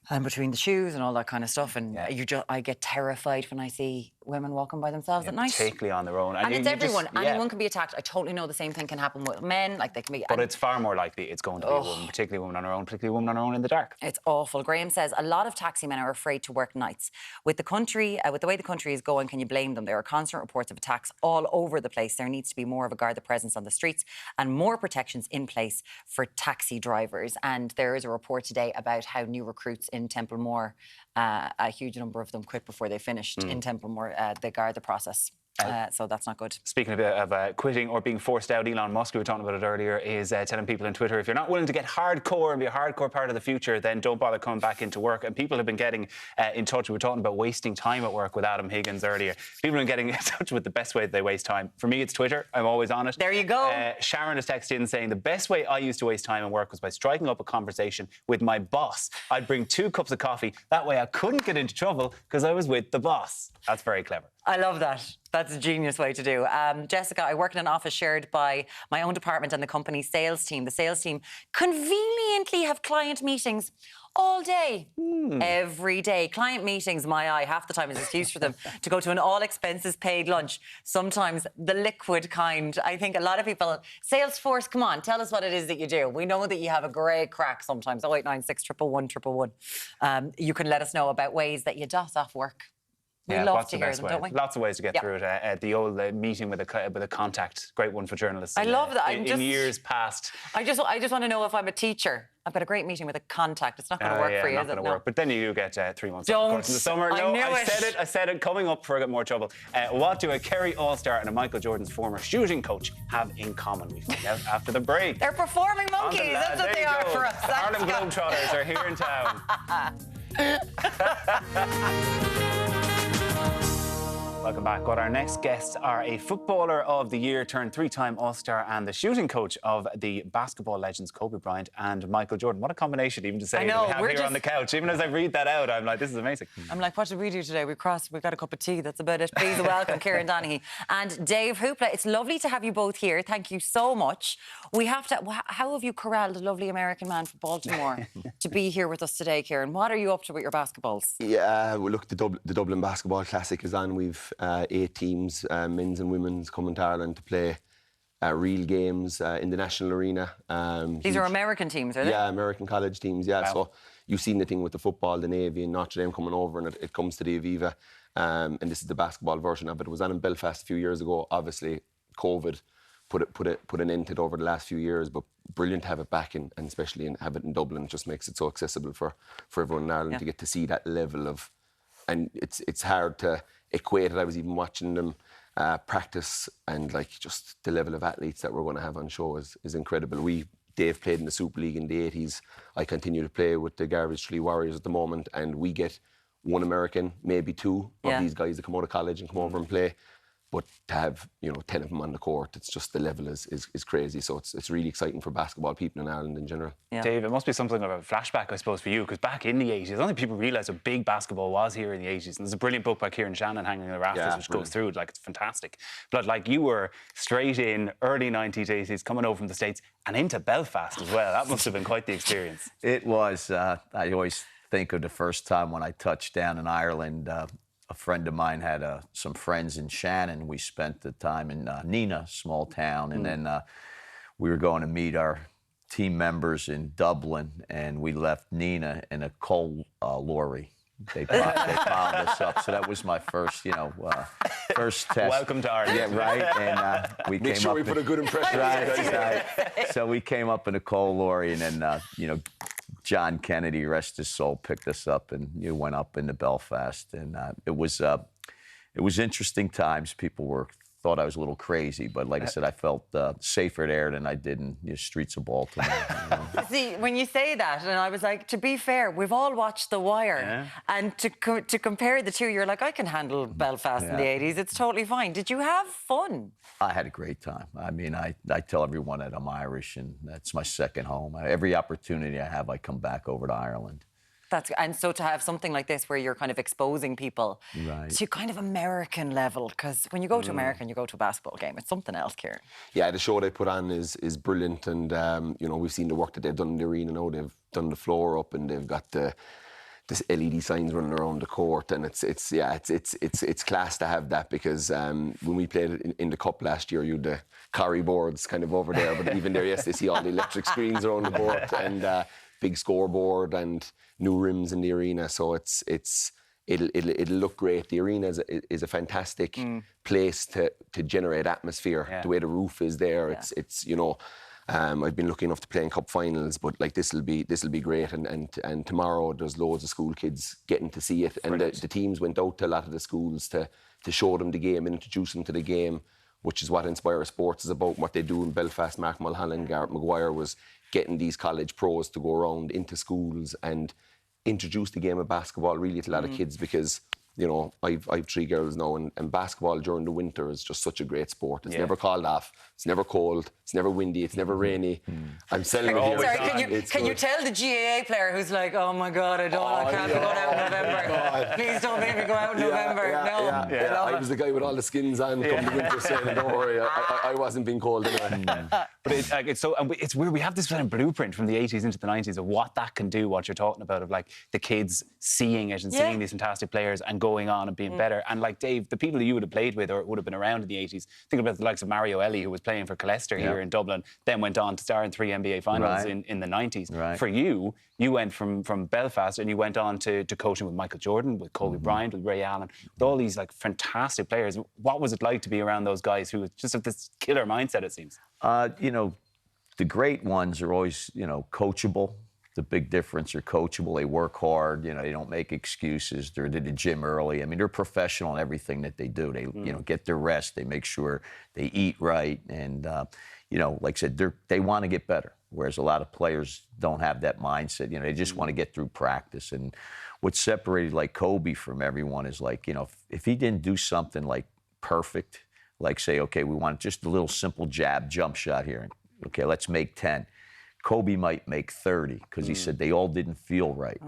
And between the shoes and all that kind of stuff, and I get terrified when I see women walking by themselves at night. Particularly on their own. And it's everyone. Just, Anyone can be attacked. I totally know the same thing can happen with men. Like they can be. But it's far more likely it's going to be a woman, particularly a woman on her own, particularly a woman on her own in the dark. It's awful. Graham says a lot of taxi men are afraid to work nights. With the country, with the way the country is going, can you blame them? There are constant reports of attacks all over the place. There needs to be more of a guarded presence on the streets and more protections in place for taxi drivers. And there is a report today about how new recruits in Templemore, a huge number of them quit before they finished in Templemore. They guard the process. So that's not good. Speaking of quitting or being forced out, Elon Musk, we were talking about it earlier, is telling people on Twitter, if you're not willing to get hardcore and be a hardcore part of the future, then don't bother coming back into work. And people have been getting in touch. We were talking about wasting time at work with Adam Higgins earlier. People have been getting in touch with the best way that they waste time. For me, it's Twitter. I'm always on it. There you go. Sharon has texted in saying, the best way I used to waste time at work was by striking up a conversation with my boss. I'd bring 2 cups of coffee. That way I couldn't get into trouble because I was with the boss. That's very clever. I love that. That's a genius way to do. Jessica, I work in an office shared by my own department and the company's sales team. The sales team conveniently have client meetings all day, every day. Client meetings, my eye, half the time is an excuse for them to go to an all-expenses-paid lunch, sometimes the liquid kind. I think a lot of people... Salesforce, come on, tell us what it is that you do. We know that you have a great crack sometimes. 0896 111 111. You can let us know about ways that you dot off work. We love to hear them, don't we? Lots of ways to get through it. The old meeting with a contact, great one for journalists. I love that. In years past. I just want to know if I'm a teacher. I've got a great meeting with a contact. It's not going to work for you, not is it? Going to work. But then you do get 3 months Don't. off, of course, in the summer. No, I said it. Coming up for more trouble. What do a Kerry All-Star and a Michael Jordan's former shooting coach have in common? We find out after the break. They're performing monkeys. That's what they are for us. The Harlem Globetrotters are here in town. Welcome back. Our next guests are a footballer of the year turned 3-time All-Star and the shooting coach of the basketball legends Kobe Bryant and Michael Jordan. What a combination even to say that we have here on the couch. Even as I read that out, I'm like, this is amazing. I'm like, what did we do today? We got a cup of tea. That's about it. Please welcome Kieran Donaghy and Dave Hopla. It's lovely to have you both here. Thank you so much. We have to... How have you corralled a lovely American man from Baltimore to be here with us today, Kieran? What are you up to with your basketballs? Yeah, well, look, the Dublin Basketball Classic is on. We've 8 teams, men's and women's, coming to Ireland to play real games in the national arena. These are American teams, are they? Yeah, American college teams, yeah. Wow. So you've seen the thing with the football, the Navy and Notre Dame coming over, and it comes to the Aviva. And this is the basketball version of it. It was on in Belfast a few years ago. Obviously, COVID put an end to it over the last few years, but brilliant to have it back and especially have it in Dublin. It just makes it so accessible for everyone in Ireland to get to see that level of... And it's hard to equate it. I was even watching them practice, and like just the level of athletes that we're going to have on show is incredible. Dave played in the Super League in the 80s. I continue to play with the Garbage Tree Warriors at the moment, and we get 1 American, maybe 2 of these guys that come out of college and come over and play. But to have 10 of them on the court, it's just the level is crazy. So it's really exciting for basketball people in Ireland in general. Yeah. Dave, it must be something of a flashback, I suppose, for you, because back in the 80s, I don't think people realise how big basketball was here in the 80s. And there's a brilliant book by Kieran Shannon, Hanging in the Rafters, which goes through it. Like, it's fantastic. But like, you were straight in early 90s, 80s, coming over from the States and into Belfast as well. That must have been quite the experience. It was. I always think of the first time when I touched down in Ireland. A friend of mine had some friends in Shannon. We spent the time in Nina, small town, and then we were going to meet our team members in Dublin, and we left Nina in a coal lorry. They piled us up, so that was my first, first test. Welcome to Ireland. Yeah, right. And we make came sure up we put a good impression. Right. So we came up in a coal lorry, and then John Kennedy, rest his soul, picked us up, and went up into Belfast, and it was interesting times. People thought I was a little crazy, but like I said, I felt safer there than I did in the streets of Baltimore. See, when you say that, and I was like, to be fair, we've all watched The Wire, and to compare the two, you're like, I can handle Belfast in the 80s. It's totally fine. Did you have fun? I had a great time. I mean, I tell everyone that I'm Irish, and that's my second home. Every opportunity I have, I come back over to Ireland. And so to have something like this where you're kind of exposing people right. to kind of American level, because when you go to America and you go to a basketball game, it's something else, Kieran. Yeah, the show they put on is brilliant, and we've seen the work that they've done in the arena now. They've done the floor up, and they've got the this LED signs running around the court, and it's class to have that, because when we played in the cup last year, you had the Corrie boards kind of over there, but even there, yes, they see all the electric screens around the board and big scoreboard and new rims in the arena. So it'll look great. The arena is a fantastic place to generate atmosphere. Yeah. The way the roof is there, it's you know. I've been lucky enough to play in cup finals, but like this will be great. And tomorrow there's loads of school kids getting to see it, and the teams went out to a lot of the schools to show them the game and introduce them to the game, which is what Inspire Sports is about. What they do in Belfast, Mark Mulholland, Garrett Maguire, was getting these college pros to go around into schools and introduce the game of basketball really to a lot of kids, because you know, I've 3 girls now, and basketball during the winter is just such a great sport. It's never called off, it's never cold, it's never windy, it's never rainy. I'm selling it here. Sorry, can you tell the GAA player who's like, oh my God, I can't be going out in November. Please don't make me go out in November. No. I was the guy with all the skins on come the winter saying, don't worry, I wasn't being cold anyway. But it's weird. We have this kind of blueprint from the 80s into the 90s of what that can do, what you're talking about, of like the kids seeing it and seeing these fantastic players and going on and being better. And like Dave, the people that you would have played with or would have been around in the 80s, think about the likes of Mario Ellie, who was playing for Colester here in Dublin, then went on to star in 3 NBA finals in the 90s. Right. For you went from Belfast and you went on to coaching with Michael Jordan, with Kobe Bryant, with Ray Allen, with all these like fantastic players. What was it like to be around those guys who just have this killer mindset, it seems? You know, the great ones are always, you know, coachable. The big difference, they're coachable. They work hard. You know, they don't make excuses. They're to the gym early. I mean, they're professional in everything that they do. They, you know, get their rest. They make sure they eat right. And, you know, like I said, they want to get better. Whereas a lot of players don't have that mindset. You know, they just want to get through practice. And what separated like Kobe from everyone is like, you know, if he didn't do something like perfect, like say, okay, we want just a little simple jump shot here. Okay, let's make 10. Kobe might make 30 because he said they all didn't feel right.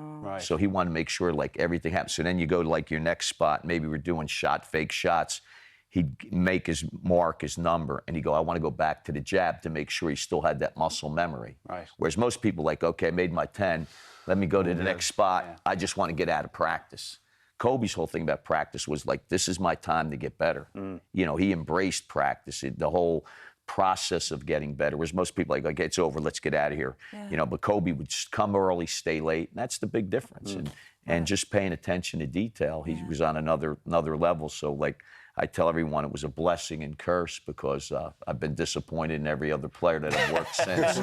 So he wanted to make sure like everything happened. So then you go to like your next spot, maybe we're doing fake shots. He'd make his mark, his number, and he'd go, I want to go back to the jab to make sure he still had that muscle memory. Right. Whereas most people like, okay, I made my 10, let me go to the next spot. Yeah. I just want to get out of practice. Kobe's whole thing about practice was like, this is my time to get better. You know, he embraced practice, the whole process of getting better, whereas most people are like, okay, it's over, let's get out of here. You know, but Kobe would just come early, stay late, and that's the big difference. And just paying attention to detail, he was on another level. So like, I tell everyone it was a blessing and curse because I've been disappointed in every other player that I've worked since.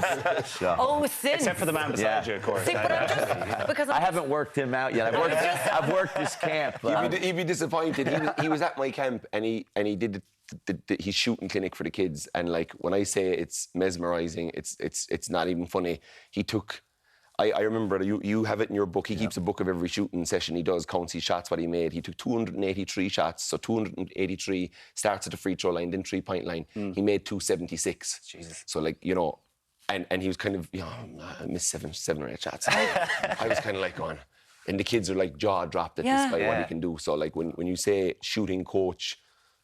So. Since? Except for the man beside you, of course. See, but I'm just, because I haven't worked him out yet. I've worked his camp. He'd be disappointed. He was at my camp and he did his shooting clinic for the kids. And like when I say it's mesmerising, it's not even funny. He took. I remember you have it in your book. He keeps a book of every shooting session he does, counts his shots, what he made. He took 283 shots, so 283 starts at the free throw line, then 3-point line. He made 276. Jesus. So like, you know, and he was kind of, you know, I missed seven or 8 shots. I was kind of like going, and the kids are like jaw dropped at this guy, what he can do. So like when you say shooting coach,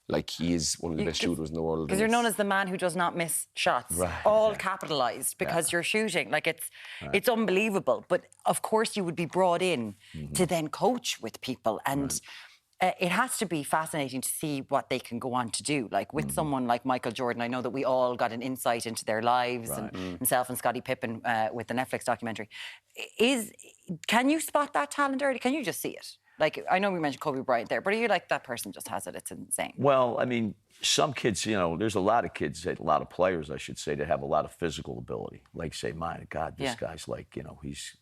like he is one of the best shooters in the world. Because you're known as the man who does not miss shots, all capitalised because you're shooting. Like it's unbelievable. But of course you would be brought in to then coach with people, and it has to be fascinating to see what they can go on to do. Like with someone like Michael Jordan, I know that we all got an insight into their lives, and himself and Scottie Pippen with the Netflix documentary. Can you spot that talent early? Can you just see it? Like, I know we mentioned Kobe Bryant there, but are you like, that person just has it, it's insane? Well, I mean, some kids, you know, there's a lot of kids, a lot of players, I should say, that have a lot of physical ability. Like, say, my God, this guy's like, you know,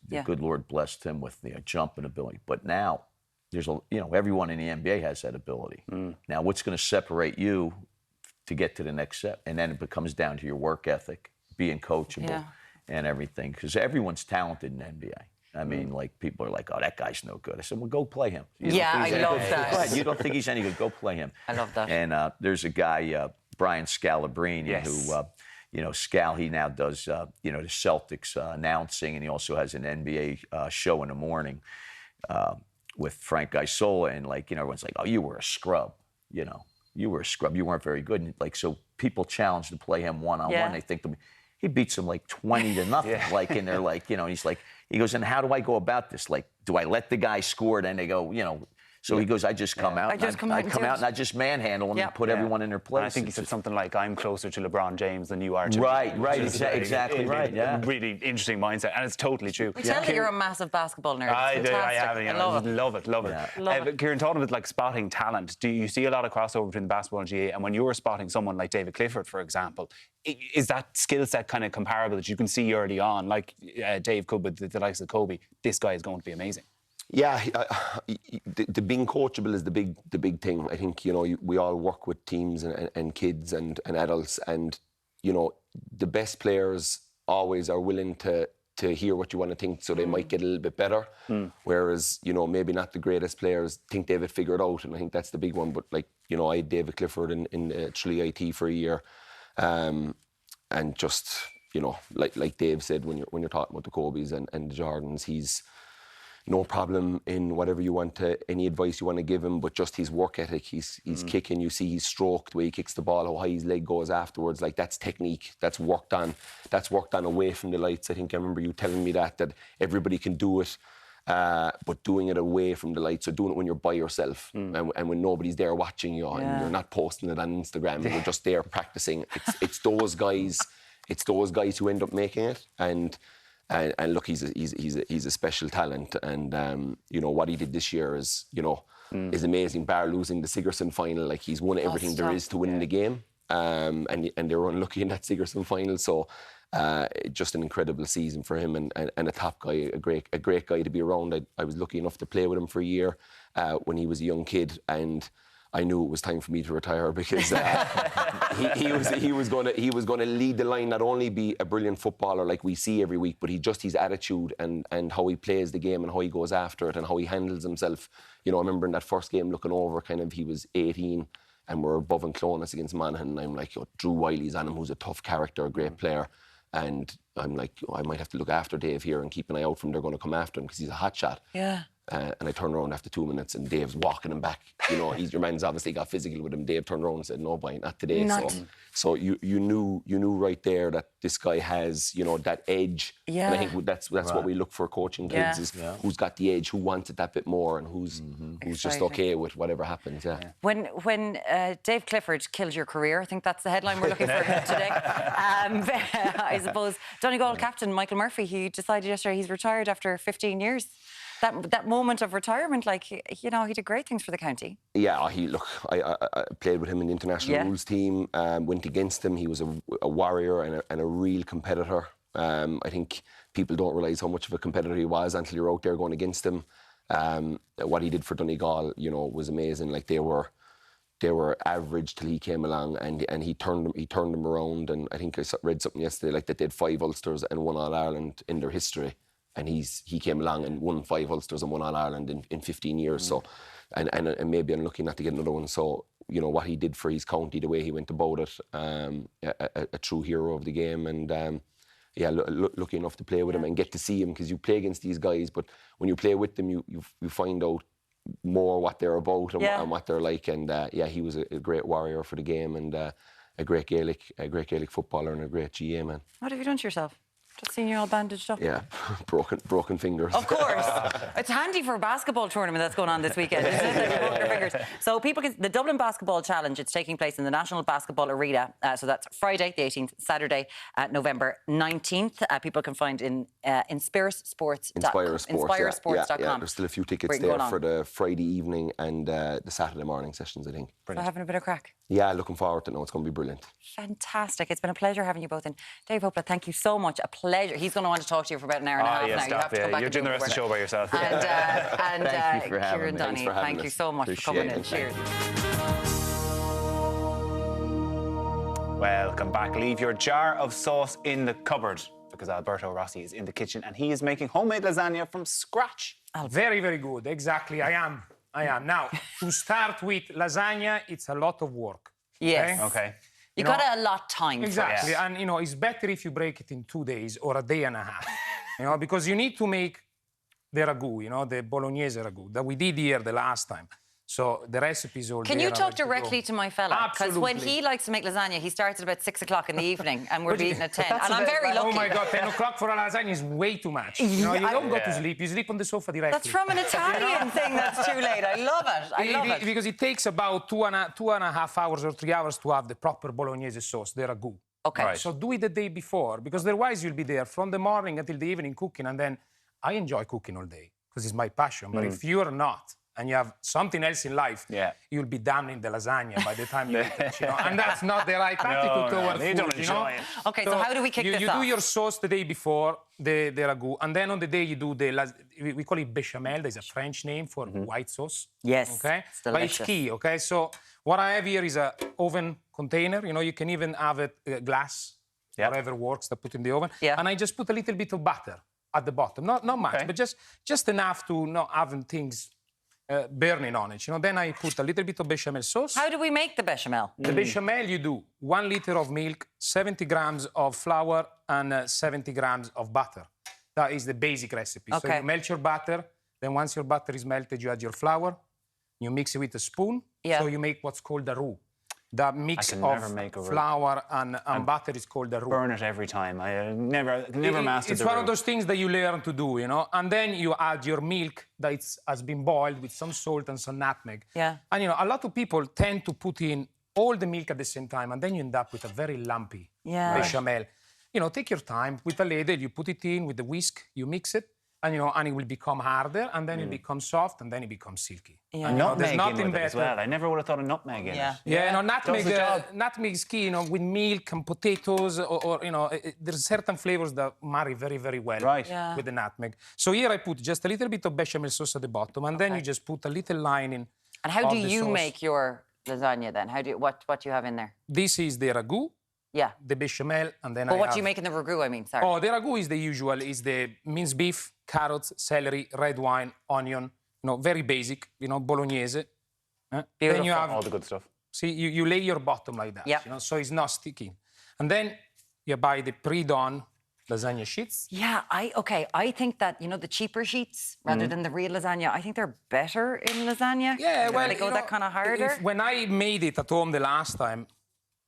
the good Lord blessed him with the jumping ability. But now, there's everyone in the NBA has that ability. Now, what's going to separate you to get to the next step? And then it becomes down to your work ethic, being coachable and everything. Because everyone's talented in the NBA. I mean, like, people are like, oh, that guy's no good. I said, well, go play him. I love that. Go ahead. You don't think he's any good, go play him. I love that. And there's a guy, Brian Scalabrine, who, you know, he now does, you know, the Celtics announcing, and he also has an NBA show in the morning with Frank Isola, and, like, you know, everyone's like, oh, you were a scrub, you know. You were a scrub. You weren't very good. And, like, so people challenge to play him one-on-one. They think he beats them like 20-0. Like, and they're like, you know, he's like, he goes, and how do I go about this? Like, do I let the guy score? Then they go, you know. So he goes, I just come out. I come out and I just manhandle them and put everyone in their place. And I think he said something like, I'm closer to LeBron James than you are to Right, exactly right, Really interesting mindset, and it's totally true. We tell that you're a massive basketball nerd. I It's do, I fantastic. have it. You know, love it. But Kieran, talking about like spotting talent, do you see a lot of crossover between basketball and GA? And when you were spotting someone like David Clifford, for example, is that skill set kind of comparable that you can see early on, like Dave could with the likes of Kobe? This guy is going to be amazing. Yeah, the being coachable is the big thing. I think, you know, we all work with teams and kids and adults, and, you know, the best players always are willing to hear what you want to think, so they might get a little bit better. Whereas, you know, maybe not the greatest players think they have it figured out, and I think that's the big one. But, like, you know, I had David Clifford in Tralee IT for a year, and just, you know, like Dave said, when you're talking about the Kobes and the Jordans, he's no problem in whatever you want to, any advice you want to give him, but just his work ethic, he's kicking, you see his stroke, the way he kicks the ball, how high his leg goes afterwards, like that's technique, that's worked on away from the lights. I think I remember you telling me that everybody can do it, but doing it away from the lights, so doing it when you're by yourself and when nobody's there watching you, and you're not posting it on Instagram, and you're just there practicing. It's those guys who end up making it, and look, he's a special talent, and you know what he did this year is, you know, is amazing. Bar losing the Sigerson final, like he's won everything there is to win the game, and they were unlucky in that Sigerson final. So just an incredible season for him, and a top guy, a great guy to be around. I was lucky enough to play with him for a year when he was a young kid, and I knew it was time for me to retire, because he was going to lead the line, not only be a brilliant footballer like we see every week, but his attitude and how he plays the game and how he goes after it and how he handles himself. You know, I remember in that first game looking over, kind of, he was 18 and we're above in Clonus against Monaghan, and I'm like, Drew Wiley's on him, who's a tough character, a great player. And I'm like, I might have to look after Dave here and keep an eye out for him. They're going to come after him because he's a hot shot. Yeah. And I turned around after 2 minutes and Dave's walking him back. You know, your man's obviously got physical with him. Dave turned around and said, no, boy, not today. So you knew right there that this guy has, you know, that edge. Yeah. And I think that's what we look for coaching kids, is who's got the edge, who wants it that bit more, and who's just okay with whatever happens. Yeah. When Dave Clifford killed your career, I think that's the headline we're looking for today. I suppose Donegal captain Michael Murphy, he decided yesterday he's retired after 15 years. That moment of retirement, like, you know, he did great things for the county. Yeah, I played with him in the international rules team, went against him. He was a warrior and a real competitor. I think people don't realise how much of a competitor he was until you're out there going against him. What he did for Donegal, you know, was amazing. Like, they were average till he came along, and he turned them around. And I think I read something yesterday, like, that they had 5 Ulsters and 1 All-Ireland in their history. And he came along and won 5 Ulsters and 1 All-Ireland in 15 years. So, and maybe unlucky not to get another one. So, you know, what he did for his county, the way he went about it, a true hero of the game. And lucky enough to play with him and get to see him, because you play against these guys, but when you play with them, you find out more what they're about and what they're like. And he was a great warrior for the game, and a great Gaelic footballer and a great GA man. What have you done to yourself? Just seeing you all bandaged up. Yeah, broken fingers. Of course. It's handy for a basketball tournament that's going on this weekend, isn't it? You broke your fingers. So the Dublin Basketball Challenge, it's taking place in the National Basketball Arena. So that's Friday the 18th, Saturday, November 19th. People can find in InspireSports.com. Yeah, there's still a few tickets there for the Friday evening and the Saturday morning sessions, I think. Brilliant. So having a bit of crack. Yeah, looking forward to it. No, it's going to be brilliant. Fantastic. It's been a pleasure having you both in. Dave Hopla, thank you so much. A pleasure. He's going to want to talk to you for about an hour and a half now. You have to come back. You're doing the rest of the show by yourself. And thank you for having Kieran Donaghy, thank you so much for coming in. Cheers. Welcome back. Leave your jar of sauce in the cupboard, because Alberto Rossi is in the kitchen and he is making homemade lasagna from scratch. Very, very good. Exactly. I am. Now, to start with lasagna, it's a lot of work. Yes. Okay. You got to allot time. Exactly. Yes. And, you know, it's better if you break it in 2 days or a day and a half. You know, because you need to make the ragu, you know, the bolognese ragu that we did here the last time. So the recipe is all Can there you and talk ready to go. directly to my fella? Because when Absolutely. he likes to make lasagna, he starts at about 6 o'clock in the evening and we're eating at 10. That's And I'm very lucky. Oh my God, 10 o'clock for a lasagna is way too much. You know, you don't go to sleep, you sleep on the sofa directly. That's from an Italian thing that's too late. I love it. I love it. Because it takes about two and a half hours or 3 hours to have the proper bolognese sauce, the ragu. Okay. Right. So do it the day before, because otherwise you'll be there from the morning until the evening cooking, and then I enjoy cooking all day because it's my passion. But if you're not, and you have something else in life, you'll be damning the lasagna by the time you eat it, you know? And that's not the right attitude toward food, don't you know? enjoy it. Okay, so how do we kick this You off? do your sauce the day before, the ragu, and then on the day you do we call it bechamel. There's a French name for white sauce. Yes, Okay? it's But it's delicious. key, okay? So what I have here is a oven container. You know, you can even have it glass, whatever works, to put in the oven. Yeah. And I just put a little bit of butter at the bottom. Not much, but just enough to not having things burning on it. You know, then I put a little bit of bechamel sauce. How do we make the bechamel? The bechamel, you do 1 liter of milk, 70 grams of flour, and 70 grams of butter. That is the basic recipe. So Okay. you melt your butter. Then once your butter is melted, you add your flour. You mix it with a spoon. Yeah. So you make what's called a roux. That mix can never of make a roux. flour and butter is called a roux. Burn it every time. I never mastered It's the one roux. of those things that you learn to do, you know. And then you add your milk that has been boiled with some salt and some nutmeg. Yeah. And, you know, a lot of people tend to put in all the milk at the same time, and then you end up with a very lumpy bechamel. You know, take your time. With a ladle, you put it in with the whisk, you mix it, and, you know, and it will become harder, and then it becomes soft, and then it becomes silky. Yeah. And You know, nutmeg there's nothing in with it as better. well. I never would have thought of nutmeg in it. Yeah, no, Does the job. nutmeg is key, you know, with milk and potatoes, or you know, there's certain flavors that marry very, very well with the nutmeg. So here I put just a little bit of bechamel sauce at the bottom, and then you just put a little lining. And how of do the you sauce. make your lasagna then? What do you have in there? This is the ragu, the bechamel, and then But I what have... do you make in the ragu, I mean, sorry. Oh, the ragu is the usual, is the minced beef, carrots, celery, red wine, onion, you know, very basic, you know, bolognese. Then you have all the good stuff. See, you lay your bottom like that, you know, so it's not sticky. And then you buy the pre-done lasagna sheets. Yeah, I think that, you know, the cheaper sheets, rather than the real lasagna, I think they're better in lasagna. Yeah, well, they go that kind of harder. When I made it at home the last time,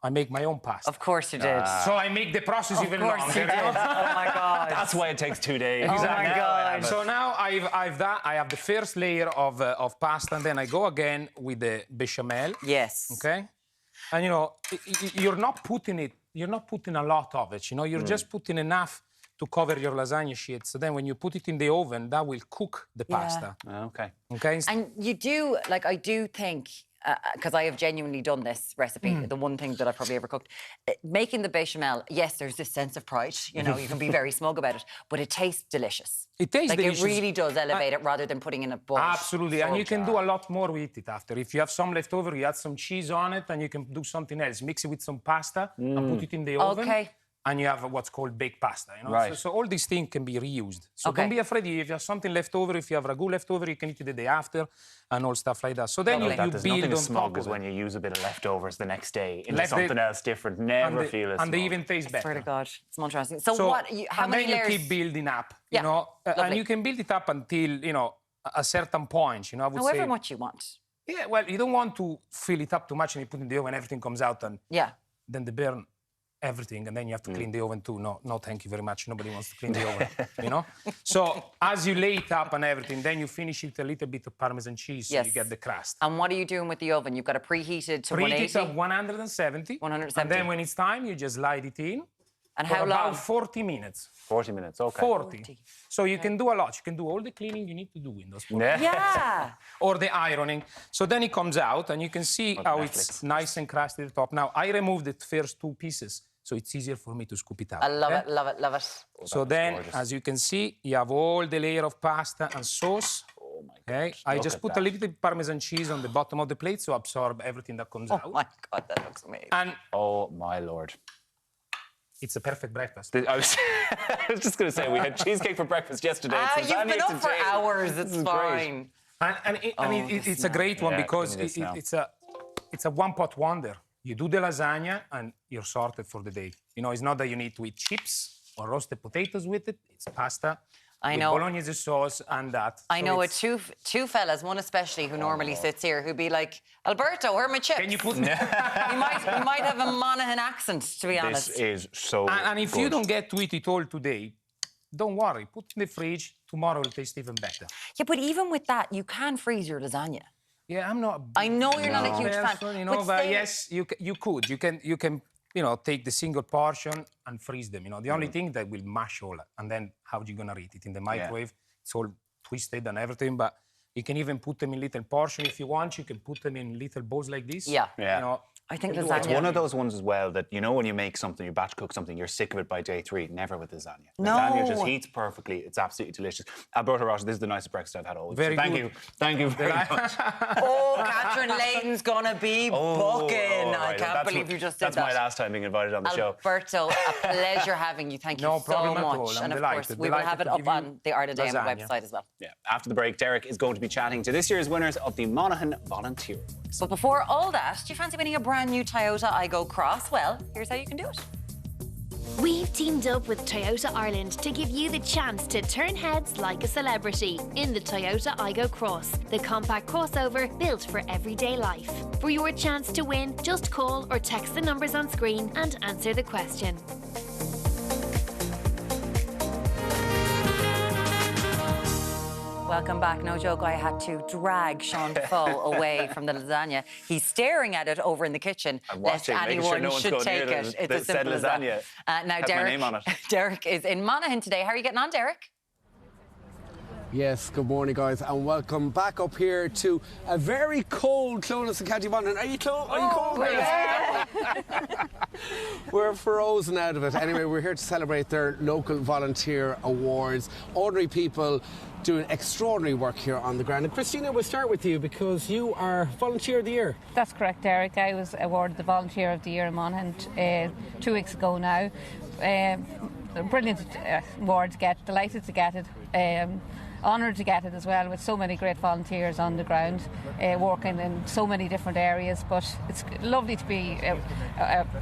I make my own pasta. Of course you did. So I make the process even Of course longer. you did. Oh my God. That's why it takes 2 days. Exactly. Oh my God. So now I have the first layer of pasta, and then I go again with the bechamel. Yes. Okay. And you know, you're not putting a lot of it. You know, you're just putting enough to cover your lasagna sheet. So then when you put it in the oven, that will cook the pasta. Okay. Okay. And you do, like, I do think, because I have genuinely done this recipe, the one thing that I've probably ever cooked, making the bechamel, yes, there's this sense of pride, you know, you can be very smug about it, but it tastes delicious. It tastes delicious. It really does elevate it rather than putting in a bowl. Absolutely, and you can do a lot more with it after. If you have some left over, you add some cheese on it, and you can do something else. Mix it with some pasta and put it in the oven. Okay. And you have what's called baked pasta, you know? Right. So all these things can be reused. So don't be afraid. If you have something left over, if you have ragu left over, you can eat it the day after and all stuff like that. So then you There's build nothing on as smug top as of when it. you use a bit of leftovers the next day into Left it- something else different. Never feel as And they smug. even taste better. Swear to God, it's more interesting. So what, how and many then layers? you keep building up, Yeah, you know? And lovely. you can build it up until, you know, a certain point, you know, I would However say. much you want. Yeah, well, you don't want to fill it up too much and you put it in the oven, everything comes out and then they burn everything, and then you have to clean the oven too. No, thank you very much. Nobody wants to clean the oven, you know? So as you lay it up and everything, then you finish it with a little bit of Parmesan cheese so you get the crust. And what are you doing with the oven? You've got it preheated to Preheat 180? it at 170. 170. And then when it's time, you just slide it in. And for how about long? 40 minutes. 40 minutes, okay. 40. So you can do a lot. You can do all the cleaning you need to do in those 40 minutes. Yeah. Or the ironing. So then it comes out, and you can see how it's nice and crusty at the top. Now, I removed the first 2 pieces, so it's easier for me to scoop it out. I love it, love it, love it. So then, as you can see, you have all the layer of pasta and sauce. Oh my Okay, God. I Look just at put a that. little bit of Parmesan cheese on the bottom of the plate to absorb everything that comes out. Oh my God, that looks amazing. And oh my Lord. It's a perfect breakfast. I was just going to say, we had cheesecake for breakfast yesterday. You've been up for hours, it's fine. It's a great one because it's a one-pot wonder. You do the lasagna and you're sorted for the day. You know, it's not that you need to eat chips or roasted potatoes with it. It's pasta with bolognese sauce and that. I know it. Two fellas, one especially who normally sits here, who'd be like, Alberto, where are my chips? Can you put? he might have a Monaghan accent, to be honest. This is so. And if you don't get to eat it all today, don't worry. Put it in the fridge. Tomorrow it'll taste even better. Yeah, but even with that, you can freeze your lasagna. Yeah, I'm not. I know you're not a huge fan. You know, but yes, you could. You can. Take the single portion and freeze them. The only thing that will mash all that. And then how are you gonna eat it in the microwave? It's all twisted and everything, but you can even put them in little portion if you want. You can put them in little bowls like this. Yeah. I think lasagna. It's one of those ones as well that, when you make something, you batch cook something, you're sick of it by day 3. Never with lasagna. No. Lasagna just heats perfectly. It's absolutely delicious. Alberto Rossi, this is the nicest breakfast I've had all week. Very Thank good. you. Thank you very much. Catherine Layton's gonna be booking. Right. I can't believe you just did that. That's my last time being invited on the show. Alberto, a pleasure having you. Thank you so much. And of course, we will have it up on the Art of Day website as well. Yeah. After the break, Deric is going to be chatting to this year's winners of the Monaghan Volunteer. But before all that, do you fancy winning a brand new Toyota Igo Cross? Well, here's how you can do it. We've teamed up with Toyota Ireland to give you the chance to turn heads like a celebrity in the Toyota Igo Cross, the compact crossover built for everyday life. For your chance to win, just call or text the numbers on screen and answer the question. Welcome back. No joke, I had to drag Sean Defoe away from the lasagna. He's staring at it over in the kitchen. I'm watching, making sure no one's going near it. It's as simple as that. Now, Has my name on it. Deric is in Monaghan today. How are you getting on, Deric? Yes, good morning, guys, and welcome back up here to a very cold Clonus in County Monaghan. Are you cold? Yeah. We're frozen out of it. Anyway, we're here to celebrate their local volunteer awards. Ordinary people doing extraordinary work here on the ground. And Christina, we'll start with you because you are Volunteer of the Year. That's correct, Deric. I was awarded the Volunteer of the Year in Monaghan 2 weeks ago now. A brilliant award to get, delighted to get it. Honoured to get it as well, with so many great volunteers on the ground working in so many different areas. But it's lovely to be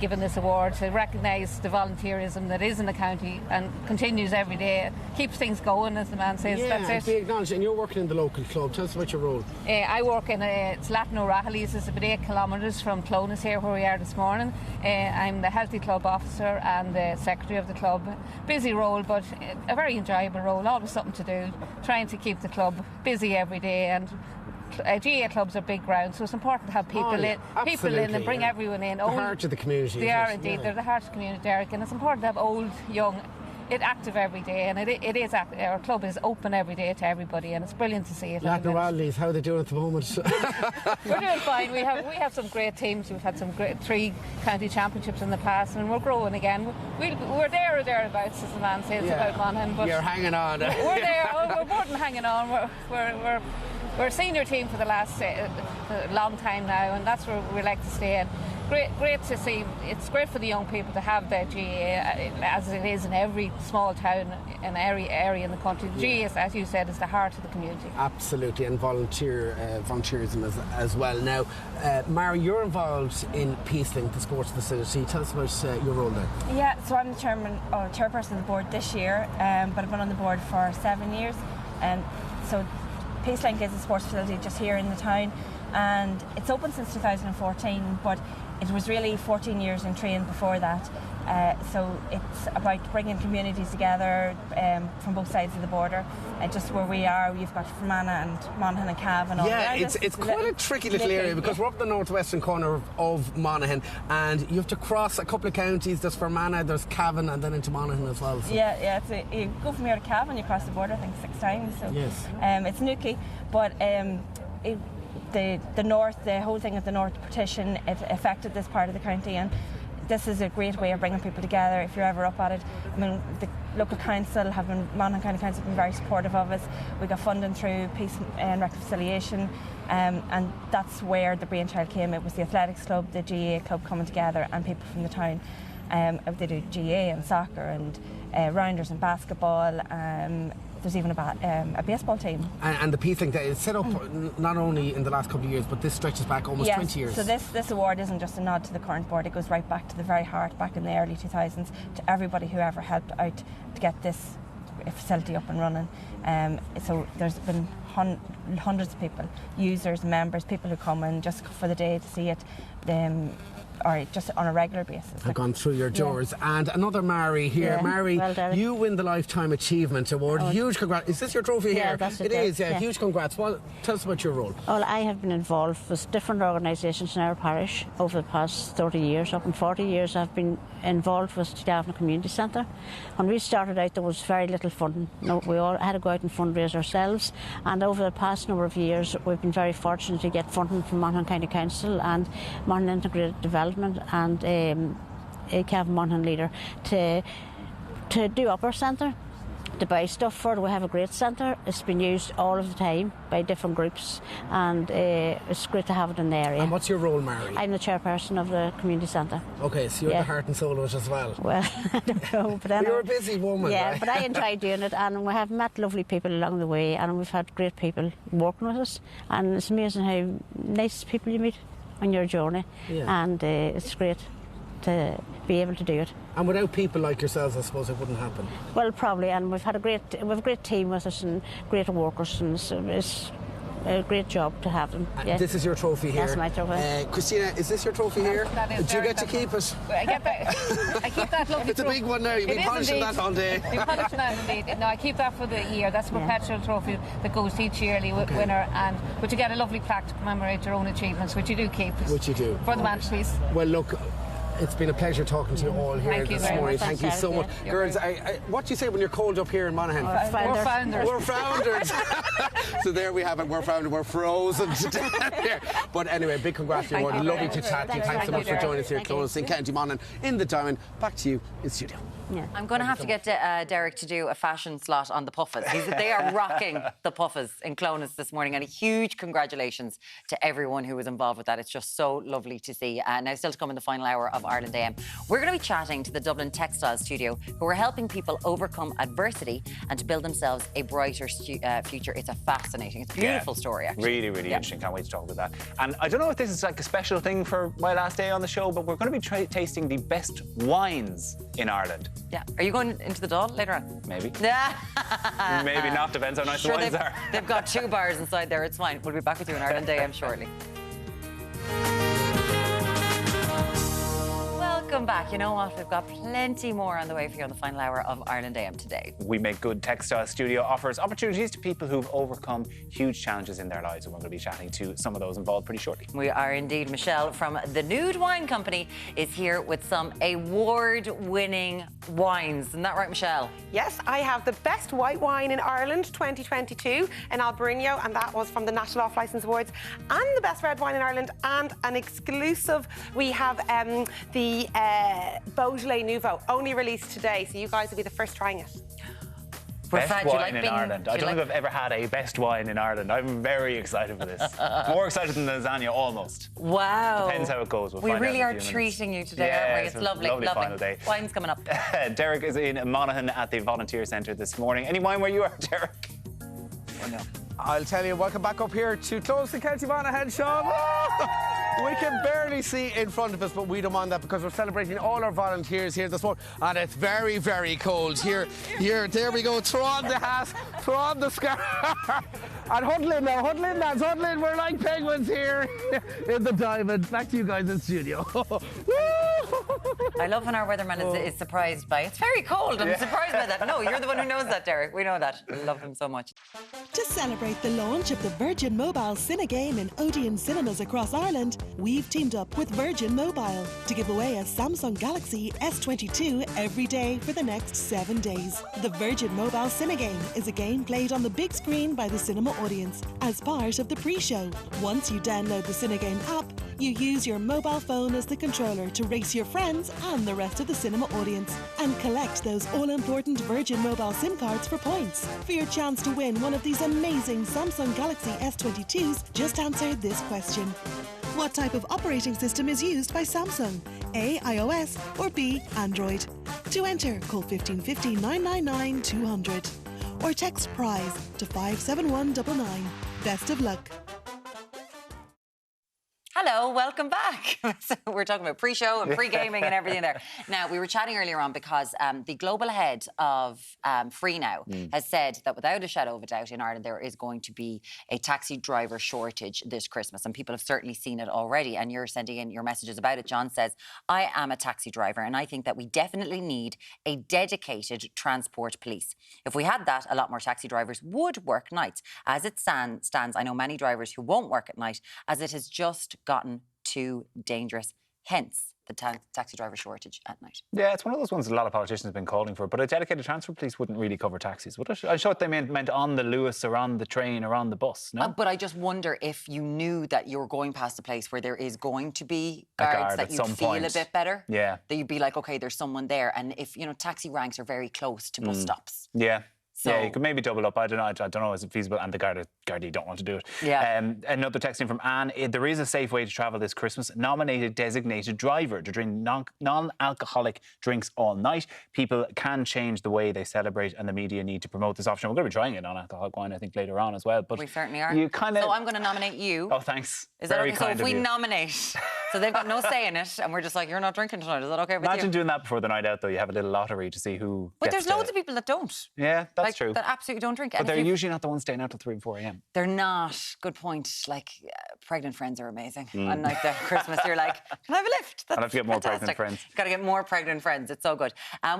given this award to recognise the volunteerism that is in the county and continues every day, keeps things going, as the man says. Yeah, that's be it. acknowledged. And you're working in the local club. Tell us about your role. I work in it's Latin O'Rahilly's. It's about 8 kilometres from Clonus here, where we are this morning. I'm the Healthy Club Officer and the Secretary of the club. Busy role, but a very enjoyable role. Always something to do. Trying to keep the club busy every day, and GAA clubs are big grounds, so it's important to have people in and bring everyone in. The heart of the community. They are indeed. They're the heart of the community, Deric, and it's important to have old, young, active every day, and it is our club is open every day to everybody, and it's brilliant to see it. Latin O'Rahilly's, how are they doing at the moment? We're doing fine. We have some great teams. We've had some great 3 county championships in the past, and we're growing again. We're there or thereabouts, as the man says about Monaghan. But you're hanging on. We're there. We're more than hanging on. We're a senior team for the last long time now, and that's where we like to stay in. Great to see. It's great for the young people to have the GAA, as it is in every small town and area in the country. The GAA, as you said, is the heart of the community. Absolutely, and volunteerism as well. Now, Mara, you're involved in Peacelink, the sports facility. Tell us about your role there. Yeah, so I'm the chairperson of the board this year, but I've been on the board for 7 years. So Peacelink is a sports facility just here in the town, and it's open since 2014, but it was really 14 years in training before that. So it's about bringing communities together from both sides of the border. Just where we are, you've got Fermanagh and Monaghan and Cavan and all around us. It's quite a tricky little area because we're up the northwestern corner of Monaghan, and you have to cross a couple of counties. There's Fermanagh, there's Cavan, and then into Monaghan as well. So. Yeah. You go from here to Cavan, you cross the border, I think 6 times. So yes. It's nookie, but the north, the whole thing of the North Partition, it affected this part of the county, and this is a great way of bringing people together if you're ever up at it. I mean, the local council Monaghan County Council have been very supportive of us. We got funding through Peace and Reconciliation, and that's where the brainchild came. It was the athletics club, the GAA club coming together, and people from the town. They do GAA and soccer and rounders and basketball. There's even a baseball team. And the Peacelink that is set up not only in the last couple of years, but this stretches back almost 20 years. So this award isn't just a nod to the current board, it goes right back to the very heart, back in the early 2000s, to everybody who ever helped out to get this a facility up and running. So there's been hundreds of people, users, members, people who come in just for the day to see it, or just on a regular basis. I've gone through your doors. And another Mary here. Yeah. Mary, Well, you win the Lifetime Achievement Award. Huge congrats. Is this your trophy here? That's it is, yeah. Huge congrats. Well, tell us about your role. Well, I have been involved with different organisations in our parish over the past 30 years. Up in 40 years I've been involved with Dublin Community Centre. When we started out there was very little funding. We all had to go out and fundraise ourselves, and over the past number of years we've been very fortunate to get funding from Monaghan County Council and Monaghan Integrated Development and Cavan Monaghan Leader to do up our centre, to buy stuff for it. We have a great centre. It's been used all of the time by different groups, and it's great to have it in the area. And what's your role, Mary? I'm the chairperson of the community centre. Okay, so you're the heart and soul of it as well. Well, I don't know, but anyway, you're a busy woman. Yeah, right? but I enjoy doing it, and we have met lovely people along the way, and we've had great people working with us, and it's amazing how nice people you meet on your journey, and it's great to be able to do it. And without people like yourselves, I suppose it wouldn't happen. Well, probably, and we've had a great team with us and great workers, and it's a great job to have them. Yeah. This is your trophy here. That's my trophy. Christina, is this your trophy here? Do you get to keep it? I keep that lovely It's a big one now. You've been polishing that all day. You're polishing that indeed. No, I keep that for the year. That's a perpetual trophy that goes to each yearly winner, but you get a lovely plaque to commemorate your own achievements, which you do keep. Which you do. For the mantelpiece. Well, look, it's been a pleasure talking to you all here this morning. Thank you so much. Girls, what do you say when you're cold up here in Monaghan? We're founders. We're founders. So there we have it. We're founders. We're frozen to death here. But anyway, big congrats to you. Lovely to chat to you. Thanks so much for joining us here at Clones in County Monaghan in the Diamond. Back to you in studio. Yeah. I'm going to have to get Deric to do a fashion slot on the puffas. They are rocking the puffas in Clones this morning, and a huge congratulations to everyone who was involved with that. It's just so lovely to see. Now, still to come in the final hour of Ireland AM, we're going to be chatting to the Dublin Textile Studio, who are helping people overcome adversity and to build themselves a brighter future. It's a fascinating, it's a beautiful story, actually. Really, really interesting. Can't wait to talk about that. And I don't know if this is like a special thing for my last day on the show, but we're going to be tasting the best wines in Ireland. Yeah. Are you going into the Dáil later on? Maybe. Yeah. Maybe not. Depends how nice the wines are. They've got 2 bars inside there. It's fine. We'll be back with you in Ireland AM shortly. Welcome back. You know what? We've got plenty more on the way for you on the final hour of Ireland AM today. We Make Good Textile Studio offers opportunities to people who've overcome huge challenges in their lives, and we're going to be chatting to some of those involved pretty shortly. We are indeed. Michelle from the Nude Wine Company is here with some award-winning wines. Isn't that right, Michelle? Yes, I have the best white wine in Ireland 2022 in Albarino, and that was from the National Off Licence Awards, and the best red wine in Ireland, and an exclusive. We have the Beaujolais Nouveau, only released today, so you guys will be the first trying it. Best wine in Ireland. I don't think I've ever had a best wine in Ireland. I'm very excited for this. More excited than lasagna, almost. Wow. Depends how it goes. We really are treating you today, aren't we? It's lovely. Lovely final day. Wine's coming up. Deric is in Monaghan at the Volunteer Centre this morning. Any wine where you are, Deric? Oh, no. I'll tell you, welcome back up here to Close to County Monaghan, Sean. We can barely see in front of us, but we don't mind that because we're celebrating all our volunteers here this morning, and it's very, very cold. Here, there we go. Throw on the hat, throw on the scarf, and huddle in now, lads, huddle in. We're like penguins here in the Diamond. Back to you guys in studio. I love when our weatherman is surprised by it's very cold. I'm surprised by that. No, you're the one who knows that, Deric. We know that. I love him so much. To celebrate the launch of the Virgin Mobile Cinegame in Odeon cinemas across Ireland, we've teamed up with Virgin Mobile to give away a Samsung Galaxy S22 every day for the next 7 days. The Virgin Mobile Cinegame is a game played on the big screen by the cinema audience as part of the pre-show. Once you download the Cinegame app, you use your mobile phone as the controller to race your friends and the rest of the cinema audience and collect those all-important Virgin Mobile SIM cards for points. For your chance to win one of these amazing Samsung Galaxy S22s, just answer this question. What type of operating system is used by Samsung? A. iOS or B. Android? To enter, call 1550 999 200 or text PRIZE to 57199. Best of luck. Hello, welcome back. So we're talking about pre-show and pre-gaming and everything there. Now, we were chatting earlier on because the global head of Free Now has said that without a shadow of a doubt in Ireland there is going to be a taxi driver shortage this Christmas, and people have certainly seen it already, and you're sending in your messages about it. John says, I am a taxi driver and I think that we definitely need a dedicated transport police. If we had that, a lot more taxi drivers would work nights. As it stands, I know many drivers who won't work at night as it has just gotten too dangerous. Hence the taxi driver shortage at night. Yeah, it's one of those ones a lot of politicians have been calling for, but a dedicated transport police wouldn't really cover taxis, would it? I thought they meant on the Lewis or on the train or on the bus, no? But I just wonder if you knew that you were going past a place where there is going to be guards that you'd feel a bit better. Yeah. That you'd be like, OK, there's someone there. And if, you know, taxi ranks are very close to bus stops. Yeah. So, yeah, you could maybe double up. I don't know. Is it feasible? And the Gardaí don't want to do it. Yeah. Another texting from Anne. There is a safe way to travel this Christmas. Nominate a designated driver to drink non-alcoholic drinks all night. People can change the way they celebrate, and the media need to promote this option. We're going to be trying it on alcoholic wine, I think, later on as well. But we certainly are. You kind of. So I'm going to nominate you. Oh, thanks. Is that okay? So if we nominate, so they've got no say in it, and we're just like, you're not drinking tonight. Is that okay with you? Imagine doing that before the night out, though. You have a little lottery to see who. But there's loads of people that don't. Yeah, that's true. That absolutely don't drink. But they're usually not the ones staying out till 3 and 4 a.m. They're not. Good point. Like, pregnant friends are amazing. On like the Christmas, you're like, can I have a lift? I'll have to get more pregnant friends. Got to get more pregnant friends. It's so good.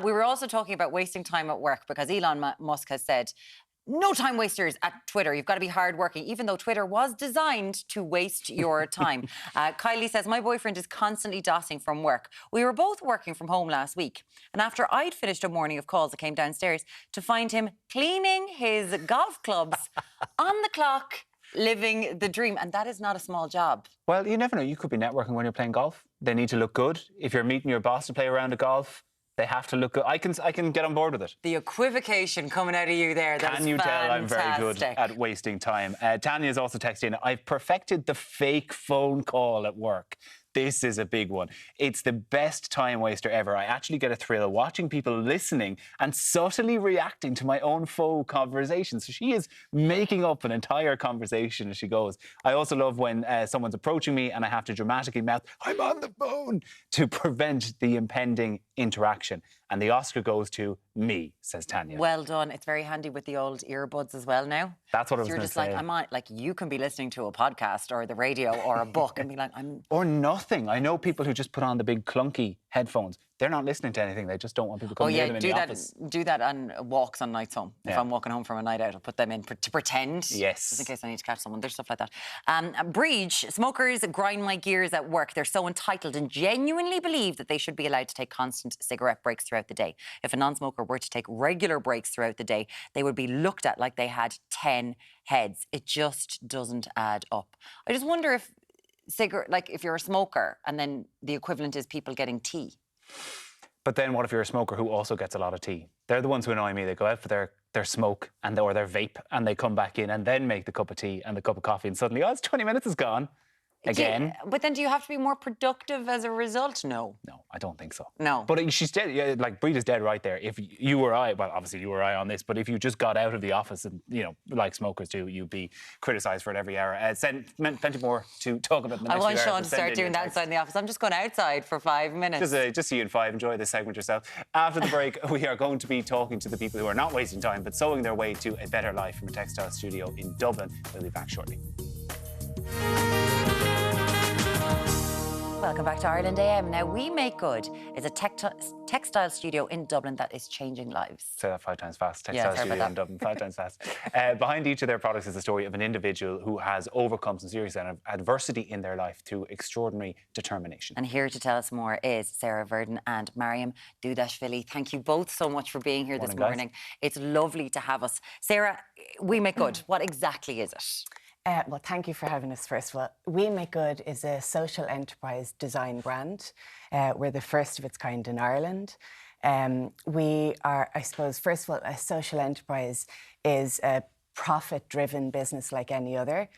We were also talking about wasting time at work because Elon Musk has said, no time wasters at Twitter. You've got to be hardworking, even though Twitter was designed to waste your time. Kylie says, my boyfriend is constantly dotting from work. We were both working from home last week. And after I'd finished a morning of calls, I came downstairs to find him cleaning his golf clubs on the clock, living the dream. And that is not a small job. Well, you never know. You could be networking when you're playing golf. They need to look good. If you're meeting your boss to play a round of golf, they have to look good. I can get on board with it. The equivocation coming out of you there, that Can you tell I'm very good at wasting time? Tanya's also texting in, I've perfected the fake phone call at work. This is a big one. It's the best time waster ever. I actually get a thrill watching people listening and subtly reacting to my own faux conversation. So she is making up an entire conversation as she goes. I also love when someone's approaching me and I have to dramatically mouth, I'm on the phone, to prevent the impending interaction. And the Oscar goes to me, says Tanya. Well done. It's very handy with the old earbuds as well now. That's what I was going to say. You're just like, I'm on, like, you can be listening to a podcast or the radio or a book and be like, I'm... Or nothing. I know people who just put on the big clunky headphones. They're not listening to anything. They just don't want people coming near them in the office. Do that on walks on nights home. Yeah. If I'm walking home from a night out, I'll put them in to pretend. Yes. Just in case I need to catch someone. There's stuff like that. Breach, smokers grind my gears at work. They're so entitled and genuinely believe that they should be allowed to take constant cigarette breaks throughout the day. If a non-smoker were to take regular breaks throughout the day, they would be looked at like they had 10 heads. It just doesn't add up. I just wonder if if you're a smoker and then the equivalent is people getting tea. But then what if you're a smoker who also gets a lot of tea? They're the ones who annoy me. They go out for their smoke or their vape and they come back in and then make the cup of tea and the cup of coffee and suddenly, it's 20 minutes is gone. Again. But then do you have to be more productive as a result? No. No, I don't think so. No. But she's dead. Yeah, like, Breed is dead right there. If you or I, well, obviously you or I on this, but if you just got out of the office and, like smokers do, you'd be criticised for it every hour. Plenty more to talk about in the next few hours. I want Sean to start doing that inside the office. I'm just going outside for 5 minutes. Just see you in 5. Enjoy this segment yourself. After the break, we are going to be talking to the people who are not wasting time, but sewing their way to a better life from a textile studio in Dublin. We'll be back shortly. Welcome back to Ireland AM. Now, We Make Good is a textile studio in Dublin that is changing lives. Say that 5 times fast. Textile studio in Dublin, 5 times fast. Behind each of their products is the story of an individual who has overcome some serious adversity in their life through extraordinary determination. And here to tell us more is Sarah Verdon and Mariam Dudashvili. Thank you both so much for being here this morning. Guys. It's lovely to have us. Sarah, We Make Good, what exactly is it? Well, thank you for having us, first of all. We Make Good is a social enterprise design brand. We're the first of its kind in Ireland. We are, I suppose, first of all, a social enterprise is a profit-driven business like any other,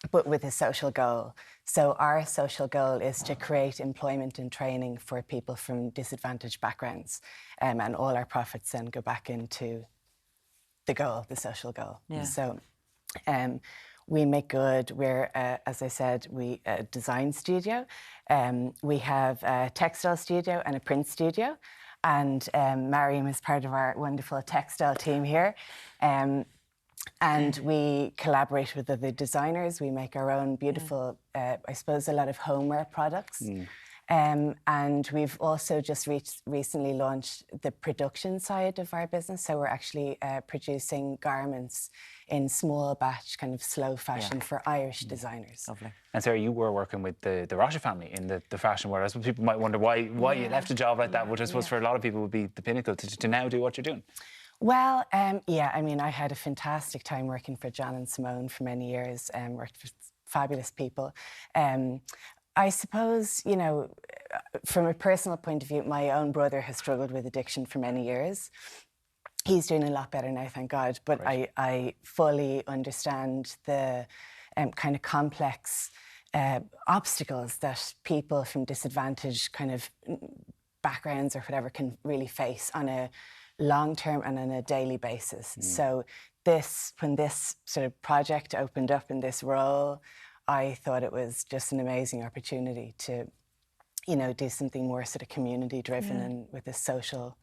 but with a social goal. So our social goal is to create employment and training for people from disadvantaged backgrounds. And all our profits then go back into the goal, the social goal. Yeah. So We make good. We're, as I said, we a design studio. We have a textile studio and a print studio. And Mariam is part of our wonderful textile team here. And we collaborate with other designers. We make our own beautiful, I suppose, a lot of homeware products. And we've also just recently launched the production side of our business. So we're actually producing garments in small batch, kind of slow fashion for Irish designers. Lovely. And Sarah, you were working with the Rossi family in the fashion world. I suppose people might wonder why you left a job like that, which I suppose for a lot of people would be the pinnacle to now do what you're doing. Well, yeah, I mean, I had a fantastic time working for John and Simone for many years, worked for fabulous people. I suppose, you know, from a personal point of view, my own brother has struggled with addiction for many years. He's doing a lot better now, thank God, but I fully understand the kind of complex obstacles that people from disadvantaged kind of backgrounds or whatever can really face on a long-term and on a daily basis. So when this sort of project opened up in this role, I thought it was just an amazing opportunity to, you know, do something more sort of community-driven and with a social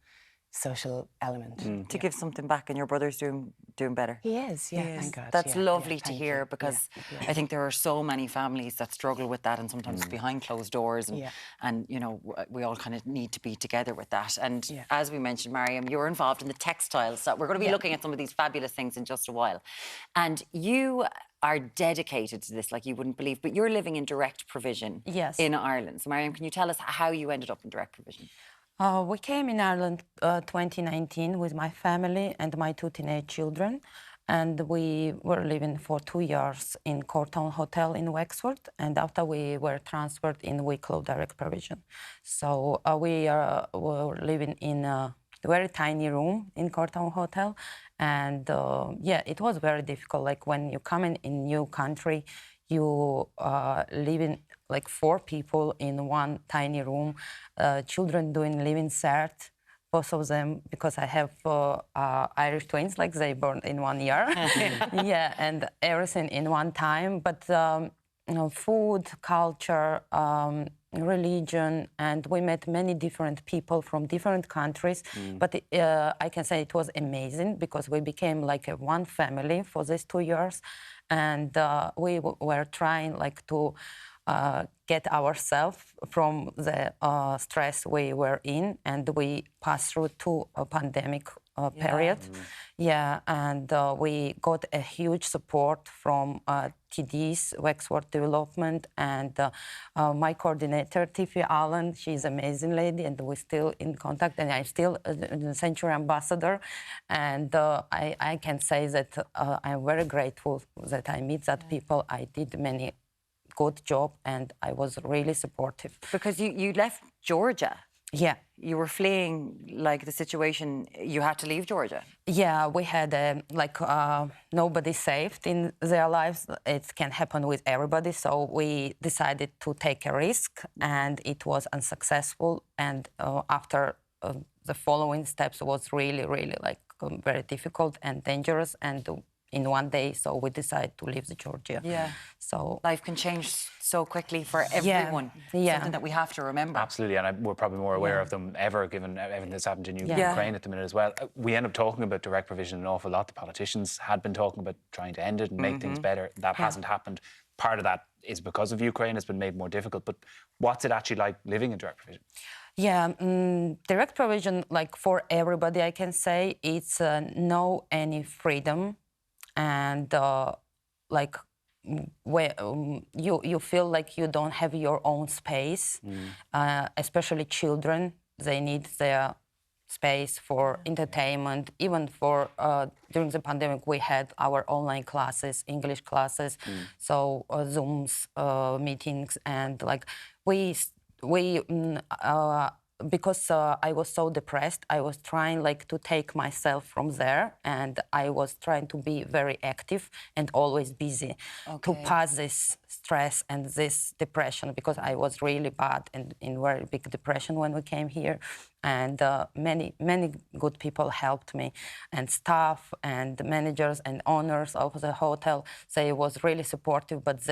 element. To give something back, and your brother's doing better. He is, thank God. That's lovely to hear, because I think there are so many families that struggle with that, and sometimes behind closed doors, and you know, we all kind of need to be together with that. And as we mentioned, Mariam, you're involved in the textiles. So we're going to be looking at some of these fabulous things in just a while. And you are dedicated to this like you wouldn't believe, but you're living in direct provision in Ireland. So Mariam, can you tell us how you ended up in direct provision? We came in Ireland 2019 with my family and my 2 teenage children, and we were living for 2 years in Courtown Hotel in Wexford, and after we were transferred in Wicklow direct provision. So we were living in a very tiny room in Courtown Hotel, and it was very difficult. Like when you come in new country, you live in like 4 people in one tiny room, children doing living cert, both of them, because I have Irish twins, like they born in 1 year. And everything in one time. But you know, food, culture, religion, and we met many different people from different countries. But I can say it was amazing, because we became like one family for these 2 years. And we were trying like to get ourselves from the stress we were in, and we passed through 2 pandemic period. And we got a huge support from TD's, Wexford Development, and my coordinator, Tiffy Allen. She's an amazing lady, and we're still in contact, and I'm still a Century Ambassador. And I can say that I'm very grateful that I meet that people. I did many good job, and I was really supportive. Because you left Georgia. Yeah. You were fleeing, like, the situation, you had to leave Georgia. Yeah, we had, nobody saved in their lives. It can happen with everybody. So we decided to take a risk, and it was unsuccessful. And after the following steps was really, really, very difficult and dangerous. And in one day, so we decided to leave Georgia. So life can change so quickly for everyone. Something that we have to remember. Absolutely, and we're probably more aware of them ever, given everything that's happened in Ukraine at the minute as well. We end up talking about direct provision an awful lot. The politicians had been talking about trying to end it and make things better. That hasn't happened. Part of that is because of Ukraine. It's been made more difficult. But what's it actually like living in direct provision? Direct provision, like for everybody, I can say it's no any freedom. And where you feel like you don't have your own space, especially children. They need their space for entertainment. Even for during the pandemic, we had our online classes, English classes, so Zooms, meetings, and because I was so depressed, I was trying to take myself from there, and I was trying to be very active and always busy to pass this stress and this depression, because I was really bad and in very big depression when we came here. and many good people helped me, and staff and managers and owners of the hotel say it was really supportive. But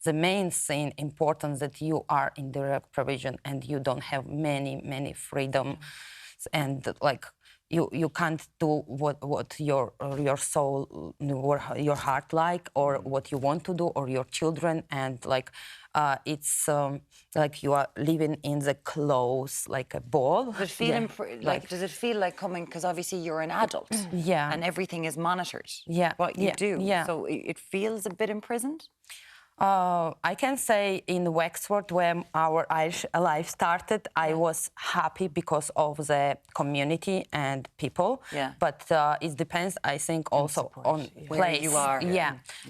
the main thing important that you are in direct provision and you don't have many freedom, and like you can't do what your soul, your heart like, or what you want to do, or your children, and like it's like you are living in the clothes like a ball. Does it feel does it feel like coming, because obviously you're an adult, and everything is monitored, what you do, so it feels a bit imprisoned? I can say in Wexford, when our Irish life started, I was happy because of the community and people. Yeah. But it depends, I think, also on where place. you are.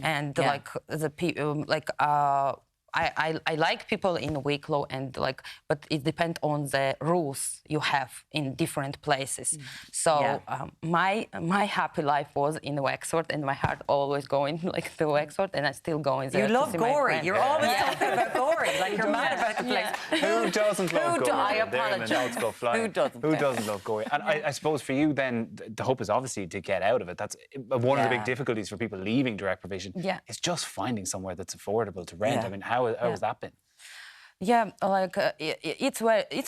And like the people, like I like people in Wicklow, and like, but it depends on the rules you have in different places. So my happy life was in Wexford, and my heart always going like to Wexford, and I still going there. You love Gorey. You're always talking about Gorey, like you're mad about the place. Who doesn't love Gorey? I apologise. Who doesn't love Gorey? And I suppose for you then, the hope is obviously to get out of it. That's one of the big difficulties for people leaving direct provision. It's just finding somewhere that's affordable to rent. I mean, how has that been? Yeah, like it's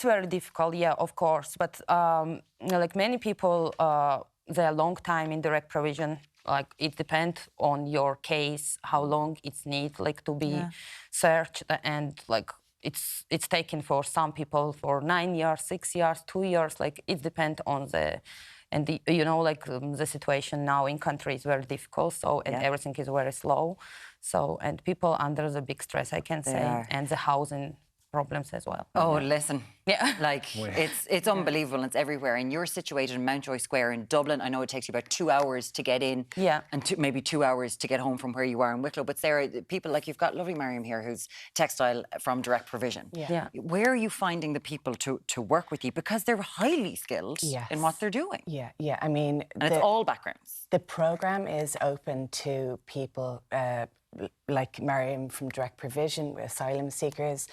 very difficult. Yeah, of course, but like many people, they're long time in direct provision. Like it depends on your case, how long it's need like to be searched, and like it's taken for some people for 9 years, 6 years, 2 years. Like it depends on the. And you know, like the situation now in country is very difficult. So and everything is very slow. So and people under the big stress, I can say, and the housing problems as well. Oh, listen. Like it's unbelievable. It's everywhere. And you're situated in Mountjoy Square in Dublin. I know it takes you about 2 hours to get in, and maybe 2 hours to get home from where you are in Wicklow. But Sarah, people like you've got lovely Mariam here, who's textile from direct provision. Where are you finding the people to work with you, because they're highly skilled in what they're doing? I mean, and it's all backgrounds. The program is open to people. Like Mariam from direct provision, asylum seekers.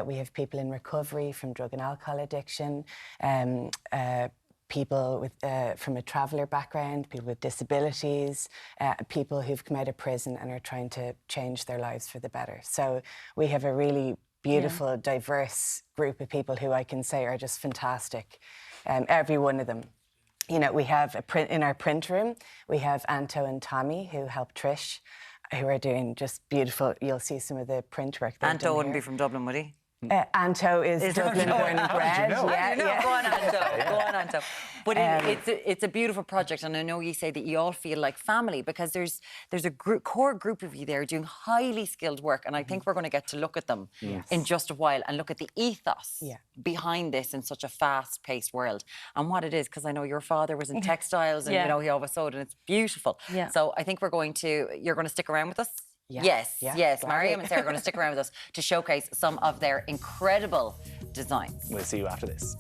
We have people in recovery from drug and alcohol addiction, people with, from a traveller background, people with disabilities, people who've come out of prison and are trying to change their lives for the better. So we have a really beautiful, diverse group of people who I can say are just fantastic. Every one of them. You know, we have in our print room, we have Anto and Tommy who help Trish, who are doing just beautiful. You'll see some of the print work. Anto wouldn't be from Dublin, would he? Anto is Dublin born and bred. Go on, Anto. Go on, Anto. But it's a beautiful project, and I know you say that you all feel like family, because there's a core group of you there doing highly skilled work, and I think we're going to get to look at them in just a while and look at the ethos behind this in such a fast-paced world and what it is, because I know your father was in textiles and you know he always sewed, and it's beautiful. So I think you're going to stick around with us. Yes. Mariam and Sarah are going to stick around with us to showcase some of their incredible designs. We'll see you after this.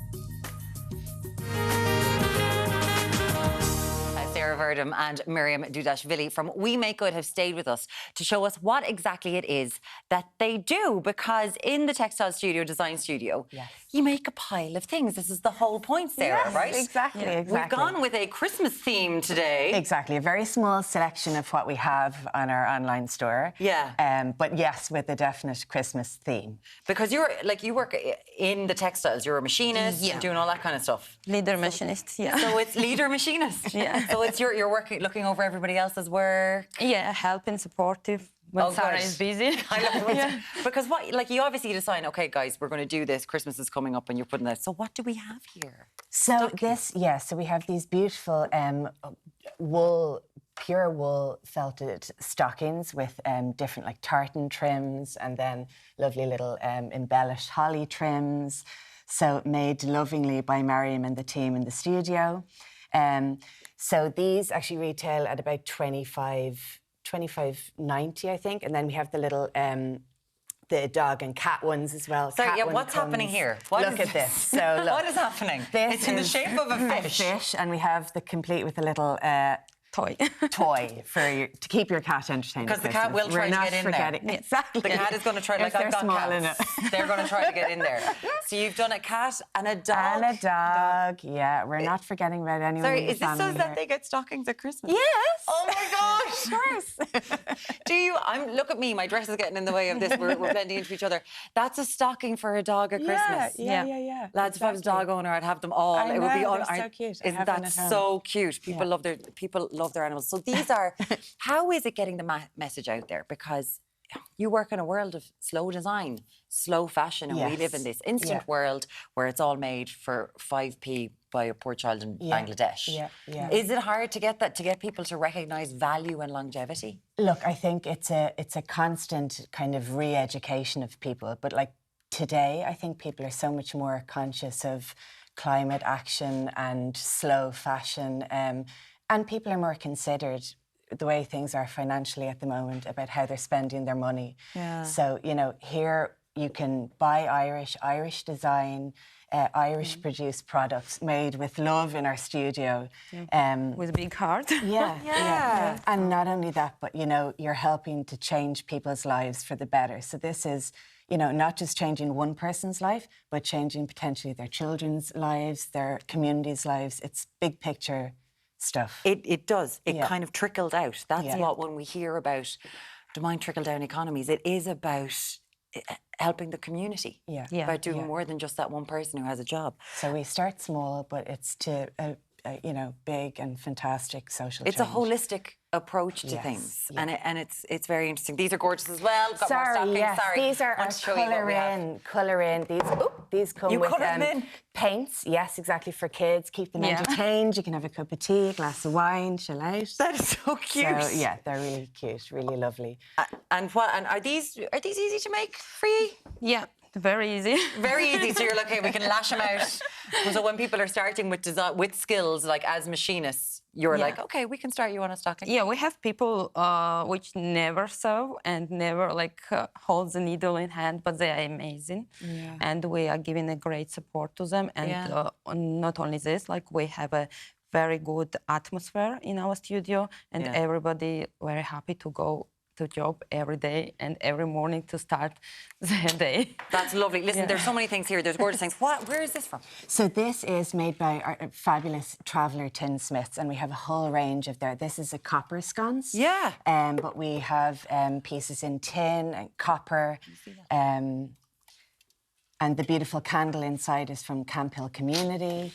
Sarah Verdon and Mariam Dudashvili from We Make Good have stayed with us to show us what exactly it is that they do, because in the textile studio, design studio, you make a pile of things. This is the whole point, Sarah, right? Exactly. We've gone with a Christmas theme today. Exactly, a very small selection of what we have on our online store. But yes, with a definite Christmas theme. Because you work in the textiles, you're a machinist and doing all that kind of stuff. Leader machinist, So it's leader machinist. So it's you're working, looking over everybody else's work. Helping, supportive. When Sarah is busy. I love it. Because you obviously decide, okay, guys, we're going to do this. Christmas is coming up, and you're putting that. So what do we have here? So so we have these beautiful pure wool felted stockings with different tartan trims, and then lovely little embellished holly trims. So made lovingly by Mariam and the team in the studio. So these actually retail at about $25.90, I think, and then we have the little the dog and cat ones as well. So what's happening here? Look at this. So look, what is happening? It's in the shape of a fish. And we have the complete with a little toy. Toy to keep your cat entertained. Because the cat will try to get in there. Exactly. The cat is going to try, like I've got cats. They're going to try to get in there. So you've done a cat and a dog. And a dog. Yeah, we're not forgetting about anyone. Sorry, in the is this so family that here. they get stockings at Christmas? Yes. Oh my gosh. Of course. Do you? Look at me. My dress is getting in the way of this. We're blending into each other. That's a stocking for a dog at Christmas. Yeah. Lads, if I was a dog owner, I'd have them all. I it would be know, all. they're so cute. I Isn't have that one at home. so cute? People love their animals. So these are. How is it getting the message out there? Because you work in a world of slow design, slow fashion, and we live in this instant world where it's all made for 5p by a poor child in Bangladesh. Yeah. Is it hard to get people to recognise value and longevity? Look, I think it's a constant kind of re-education of people. But like today, I think people are so much more conscious of climate action and slow fashion, and people are more considered the way things are financially at the moment about how they're spending their money. Yeah. So, here you can buy Irish design, Irish produced products made with love in our studio. With a big heart. Yeah. And not only that, but, you're helping to change people's lives for the better. So this is, not just changing one person's life, but changing potentially their children's lives, their community's lives. It's big picture stuff. It does. It kind of trickled out. That's what, when we hear about mind trickle-down economies, it is about helping the community. About doing more than just that one person who has a job. So we start small, but it's to big and fantastic social change. It's a holistic approach to things, and it's very interesting. These are gorgeous as well. Got more stockings. Sorry, these are our colour in. These come with paints. Yes, exactly, for kids. Keep them entertained. You can have a cup of tea, a glass of wine, chill out. That is so cute. So, yeah, they're really cute, really lovely. And are these easy to make for you? Yeah. Very easy. Very easy. So you're like, okay, we can lash them out. So when people are starting with skills, like as machinists, you're like, okay, we can start you on a stocking. Yeah, we have people which never sew and never hold the needle in hand, but they are amazing. Yeah. And we are giving a great support to them. And not only this, we have a very good atmosphere in our studio, and everybody very happy to go to job every day and every morning to start the day. That's lovely. Listen, there's so many things here. There's gorgeous things. Where is this from? So this is made by our fabulous Traveller Tinsmiths, and we have a whole range of This is a copper sconce. Yeah. But we have pieces in tin and copper. And the beautiful candle inside is from Camp Hill Community.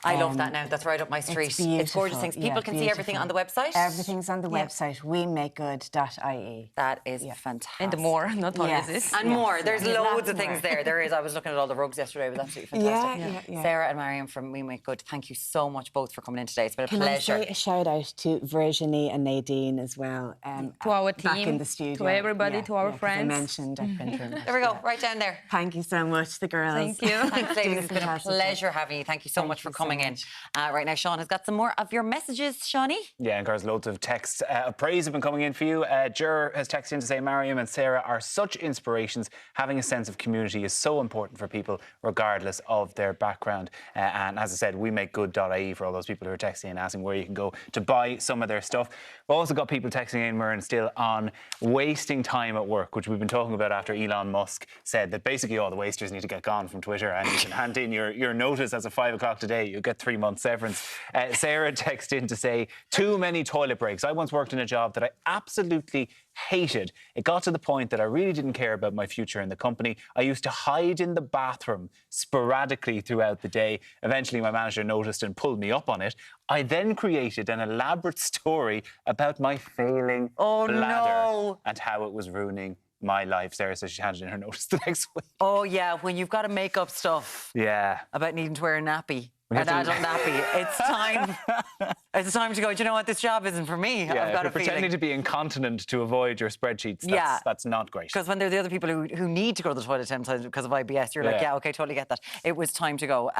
I love that now. That's right up my street. It's gorgeous things. People can see everything on the website? Everything's on the website, wemakegood.ie. That is fantastic. And more, not only this. And more. There's loads of things there. There is. I was looking at all the rugs yesterday. It was absolutely fantastic. Sarah and Mariam from We Make Good, thank you so much both for coming in today. It's been a pleasure. Can I say a shout out to Virginie and Nadine as well. To our team. Back in the studio. To everybody, to our friends. I mentioned our printer. There we go, right down there. Thank you so much, the girls. Thank you. Thanks, ladies. It's been a pleasure having you. Thank you so much for coming in. Right now, Sean has got some more of your messages, Shawnee. Yeah, and girls, loads of texts of praise have been coming in for you. Jer has texted in to say, Mariam and Sarah are such inspirations. Having a sense of community is so important for people, regardless of their background. And as I said, wemakegood.ie for all those people who are texting and asking where you can go to buy some of their stuff. We've also got people texting in, Myrne, still on wasting time at work, which we've been talking about after Elon Musk said that basically all the wasters need to get gone from Twitter, and you can hand in your notice as of 5 o'clock today. You'll get 3 months severance. Sarah texted in to say, too many toilet breaks. I once worked in a job that I absolutely hated. It got to the point that I really didn't care about my future in the company. I used to hide in the bathroom sporadically throughout the day. Eventually, my manager noticed and pulled me up on it. I then created an elaborate story about my failing bladder and how it was ruining my life. Sarah says she handed in her notice the next week. Oh, yeah, when you've got to make up stuff about needing to wear a nappy. An adult nappy. It's time to go, do you know what, this job isn't for me. Yeah, I've got if you're pretending to be incontinent to avoid your spreadsheets, that's not great. Because when they're the other people who need to go to the toilet 10 times because of IBS, you're like, yeah, okay, totally get that. It was time to go.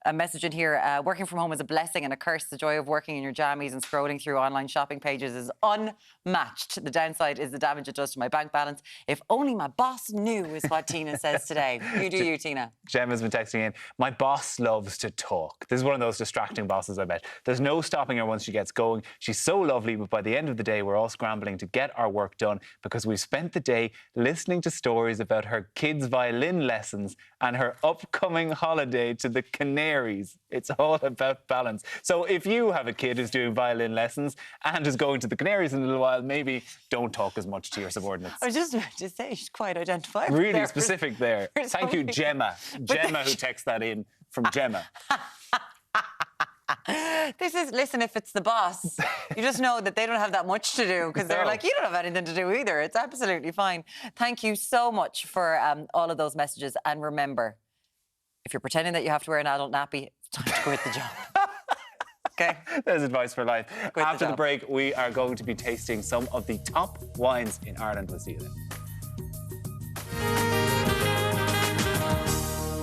a message in here. Working from home is a blessing and a curse. The joy of working in your jammies and scrolling through online shopping pages is unmatched. The downside is the damage it does to my bank balance. If only my boss knew, is what Tina says today. You do you, Tina. Gemma's been texting in, my boss loves to talk. This is one of those distracting bosses, I bet. There's no stopping her once she gets going. She's so lovely, but by the end of the day, we're all scrambling to get our work done because we've spent the day listening to stories about her kids' violin lessons and her upcoming holiday to the Canaries. It's all about balance. So if you have a kid who's doing violin lessons and is going to the Canaries in a little while, maybe don't talk as much to your subordinates. I was just about to say, she's quite identifiable. Really there. specific there. Thank you, Gemma. Gemma who texts that in from Gemma. Listen, if it's the boss, you just know that they don't have that much to do because they're like, you don't have anything to do either. It's absolutely fine. Thank you so much for all of those messages. And remember, if you're pretending that you have to wear an adult nappy, it's time to quit the job. Okay? There's advice for life. After the break, we are going to be tasting some of the top wines in Ireland. We'll see you then.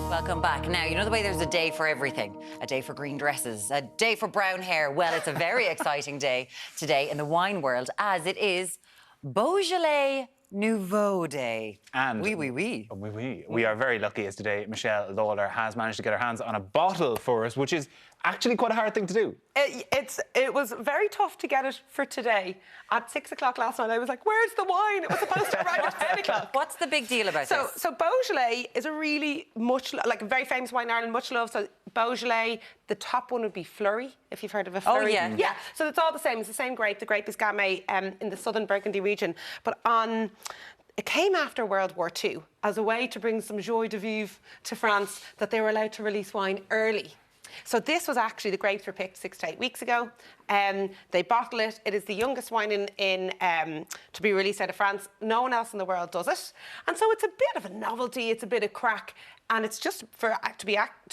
Welcome back. Now, you know the way there's a day for everything. A day for green dresses, a day for brown hair. Well, it's a very exciting day today in the wine world as it is Beaujolais Nouveau Day. And we are very lucky as today Michelle Lawler has managed to get her hands on a bottle for us, which is actually quite a hard thing to do. It was very tough to get it for today. At 6 o'clock last night, I was like, where's the wine? It was supposed to arrive at 10 o'clock. What's the big deal about this? So Beaujolais is a really a very famous wine in Ireland, much loved. So Beaujolais, the top one would be Fleury, if you've heard of a Fleury. Oh, yeah. Yeah, so it's all the same. It's the same grape. The grape is Gamay in the southern Burgundy region. But it came after World War II as a way to bring some joie de vivre to France that they were allowed to release wine early. So this was actually, the grapes were picked 6 to 8 weeks ago. They bottle it. It is the youngest wine to be released out of France. No one else in the world does it. And so it's a bit of a novelty. It's a bit of crack. And it's just, to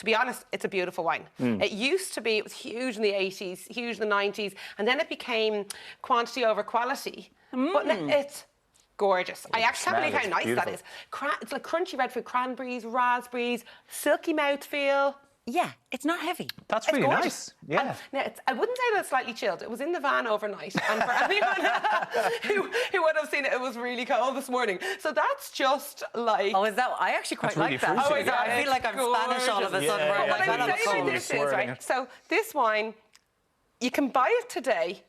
be honest, it's a beautiful wine. It used to be, it was huge in the 80s, huge in the 90s. And then it became quantity over quality. But it's gorgeous. I actually can't believe how nice that is. It's like crunchy red fruit, cranberries, raspberries, silky mouthfeel. Yeah, it's not heavy. That's really nice. Yeah. Now, I wouldn't say that it's slightly chilled. It was in the van overnight. And for anyone who would have seen it, it was really cold this morning. So that's just like... Oh, is that... I actually quite like that. Oh, my God, I feel like I'm Spanish all of a sudden. Well, I would say this is, right? So this wine, you can buy it today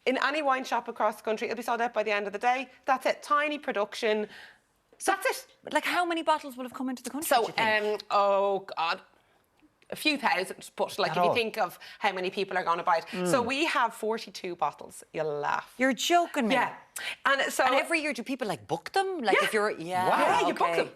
in any wine shop across the country. It'll be sold out by the end of the day. That's it. Tiny production. So that's it. Like, how many bottles will have come into the country, So, do you think? oh, God. A few thousand, but like if you think of how many people are going to buy it. So we have 42 bottles. You'll laugh. You're joking me. Yeah. And so every year, do people like book them? Like if you're you book them.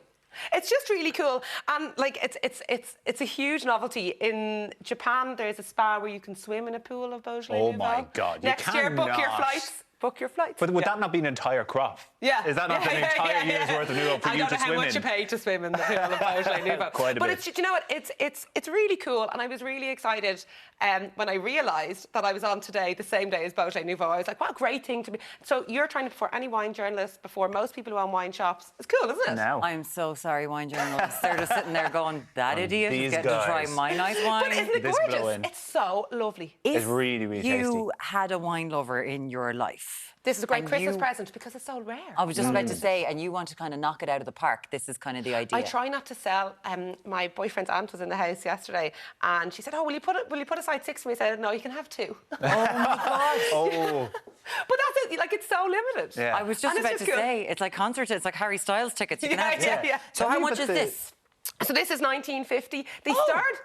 It's just really cool, and like it's a huge novelty. In Japan, there's a spa where you can swim in a pool of Beaujolais Nouveau. Oh my God! Next year, book your flights. Book your flights. But would that not be an entire crop? Yeah. Is that not an entire year's worth of Nouveau for you to swim in? I don't know how much you pay to swim in the pool of Beaujolais Nouveau. Quite a bit. But you know what? It's really cool, and I was really excited when I realised that I was on today, the same day as Beaujolais Nouveau. I was like, what a great thing to be. So you're trying to, before any wine journalist, before most people who own wine shops. It's cool, isn't it? No. I'm so sorry, wine journalists. They're just sitting there going, that idiot is getting to try my nice wine. But isn't it gorgeous? It's so lovely. It's really, really tasty. You had a wine lover in your life. This is a great Christmas present because it's so rare. I was just about to say, and you want to kind of knock it out of the park. This is kind of the idea. I try not to sell. My boyfriend's aunt was in the house yesterday, and she said, "Oh, will you put aside 6 for me?" I said, "No, you can have 2." Oh my God! Oh. But that's it. Like, it's so limited. Yeah. I was just about to say, it's like concert. It's like Harry Styles tickets. You can have 2. Yeah. So how much is this? So this is 1950. They started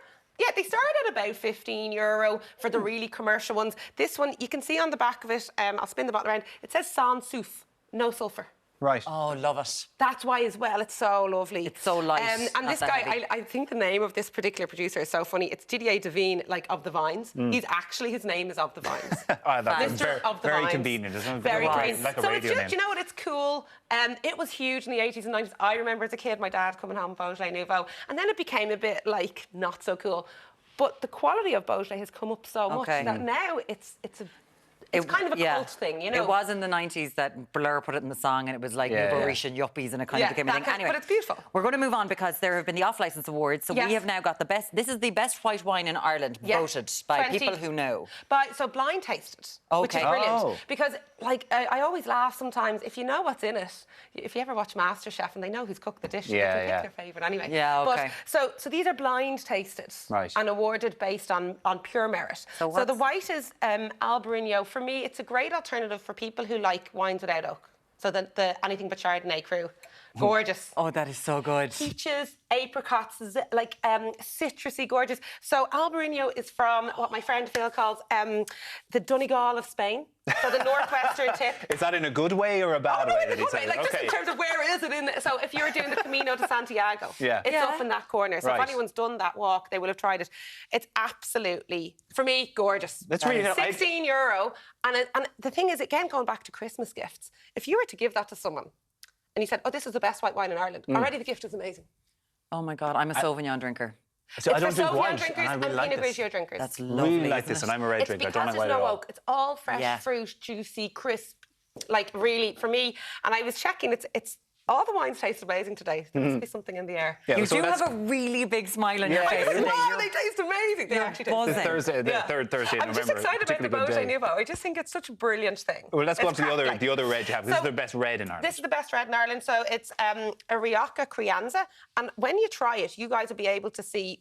at about €15 for the really commercial ones. This one, you can see on the back of it, I'll spin the bottle around, it says sans soufre, no sulphur. Right. Oh, love it. That's why as well, it's so lovely. It's so light. And this guy, I think the name of this particular producer is so funny. It's Didier Devine, like of the Vines. His name is of the Vines. Mr. of the very Vines. convenient, isn't it? Very convenient. Like a so radio name. You know what? It's cool. It was huge in the 80s and 90s. I remember as a kid, my dad coming home with Beaujolais Nouveau, and then it became a bit like not so cool. But the quality of Beaujolais has come up so much that now it's a It's kind of a cult thing, you know. It was in the 90s that Blur put it in the song, and it was like Liberation Yuppies, and it kind of became a thing. Anyway, but it's beautiful. We're going to move on because there have been the off-licence awards. So we have now got the best. This is the best white wine in Ireland, voted by people who know. So blind tasted, which is brilliant. Because like I always laugh sometimes if you know what's in it. If you ever watch MasterChef and they know who's cooked the dish, they can pick their favourite anyway. Yeah, okay. But, so these are blind tasted and awarded based on pure merit. So the white is Albarino. For me, it's a great alternative for people who like wines without oak. So the anything but Chardonnay crew. Gorgeous. Oh, that is so good. Peaches, apricots, like citrusy, gorgeous. So Albarino is from what my friend Phil calls the Donegal of Spain. So the northwestern tip. Is that in a good way or a bad way? In a good way. Like just in terms of where is it in? So if you're doing the Camino de Santiago, it's up in that corner. So if anyone's done that walk, they will have tried it. It's absolutely, for me, gorgeous. That's really €16, and the thing is, again, going back to Christmas gifts, if you were to give that to someone, and you said, "Oh, this is the best white wine in Ireland," already the gift is amazing. Oh my God, I'm a Sauvignon drinker. So I don't drink wine, drinkers and I really like Pinot this. Grigio drinkers. That's lovely. Really like this, and I'm a red drinker. I don't like white no at all. oak. It's all fresh fruit, juicy, crisp. Like really, for me. And I was checking. It's all the wines taste amazing today. There must be something in the air. Yeah, you do have a really big smile on your face today. They taste amazing. They actually taste amazing. Thursday, the third Thursday in November. I'm just excited about the Beaujolais Nouveau. I just think it's such a brilliant thing. Well, let's go on to the other red you have. This is the best red in Ireland. This is the best red in Ireland. So it's a Rioja Crianza. And when you try it, you guys will be able to see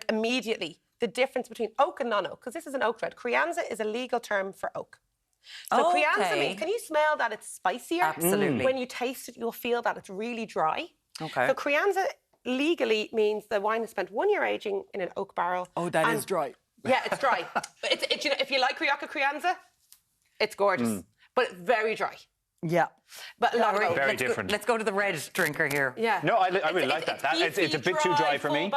immediately the difference between oak and non-oak, because this is an oak red. Crianza is a legal term for oak. So Crianza means, can you smell that it's spicier? Absolutely. When you taste it, you'll feel that it's really dry. Okay. So Crianza legally means the wine has spent 1 year aging in an oak barrel. Oh, that is dry. Yeah, it's dry. But you know, if you like Rioja Crianza, it's gorgeous. But it's very dry. Yeah. But very different. Let's go to the red drinker here. Yeah. No, I really like that. It's a bit too dry for me.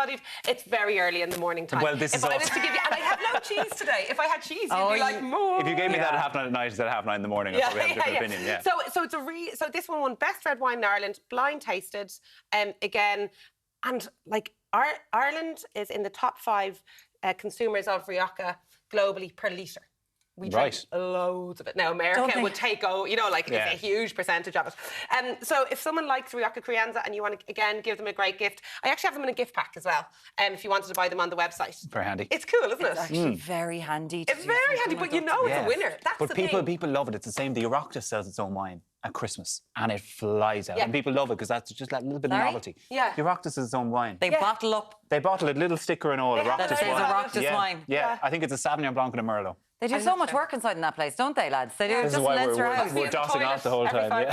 It's very early in the morning time. Well, this is I was to give you, and I have no cheese today. If I had cheese, you'd be like, more. If you gave me that at 9:30 at night instead of 9:30 in the morning, I'd probably have a different opinion. Yeah. So it's so this one won best red wine in Ireland, blind tasted, again, and like Ireland is in the top 5 consumers of Rioja globally per litre. We drink loads of it. Now, America would take, it's a huge percentage of it. So if someone likes Rioja Crianza and you want to, again, give them a great gift, I actually have them in a gift pack as well, if you wanted to buy them on the website. Very handy. It's cool, isn't it? It's actually very handy. It's very handy, but you know it's a winner. That's the thing. But people love it. It's the same. The Oireachtas sells its own wine at Christmas, and it flies out. And people love it because that's just that little bit of novelty. Yeah. The Oireachtas is its own wine. They bottle up. They bottle it, little sticker and all. That says Oireachtas wine. Yeah, I think it's a Sauvignon Blanc and a Merlot. They do so much work inside in that place, don't they, lads? They do. This is why we're dossing off the whole time.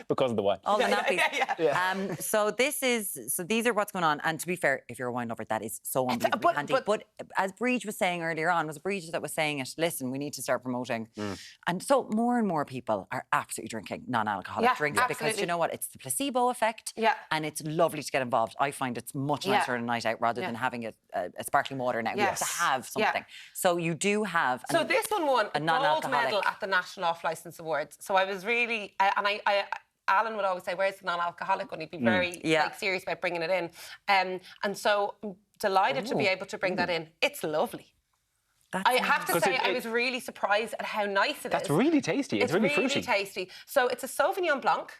Because of the wine. All the nappies. So these are what's going on. And to be fair, if you're a wine lover, that is so unbelievably handy. But as Breege was saying earlier on, was Breege that was saying it, listen, we need to start promoting. And so more and more people are absolutely drinking non-alcoholic drinks because you know what? It's the placebo effect. And it's lovely to get involved. I find it's much nicer on a night out rather than having a sparkling water now. You have to have something. So you do have this one won a gold medal at the National Off-Licence Awards. So I was really, and Alan would always say, where's the non-alcoholic one? He'd be very serious about bringing it in. And so I'm delighted to be able to bring that in. It's lovely. I have to say, I was really surprised at how nice it is. That's really tasty. It's really fruity. It's really tasty. So it's a Sauvignon Blanc.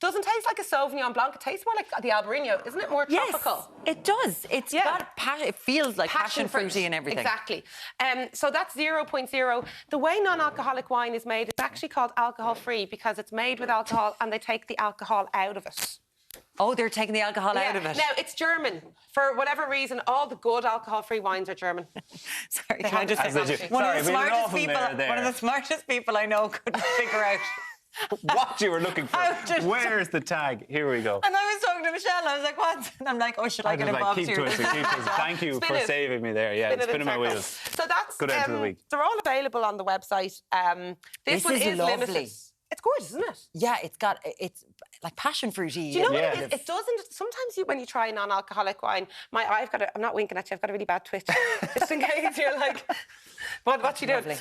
Doesn't taste like a Sauvignon Blanc. It tastes more like the Albarino. Isn't it more tropical? It does. It's got it feels like passion fruity and everything. Exactly. So that's 0.0. The way non-alcoholic wine is made, it's actually called alcohol-free because it's made with alcohol and they take the alcohol out of it. Oh, they're taking the alcohol out of it. Now, it's German. For whatever reason, all the good alcohol-free wines are German. Sorry, can I just say one of the smartest people I know couldn't figure out what you were looking for. Where's the tag? Here we go. And I was talking to Michelle, I was like, what? And I'm like, oh, should I get involved here? Keep twisting. Thank you for saving me there. Yeah, spinning my wheels. So that's good end of the week. They're all available on the website. This one is lovely. limited. It's gorgeous, isn't it? Yeah, it's like passion fruity. Do you know what it is? It doesn't. Sometimes when you try a non-alcoholic wine, I'm not winking at you. I've got a really bad twitch, just in case you're like, what you doing?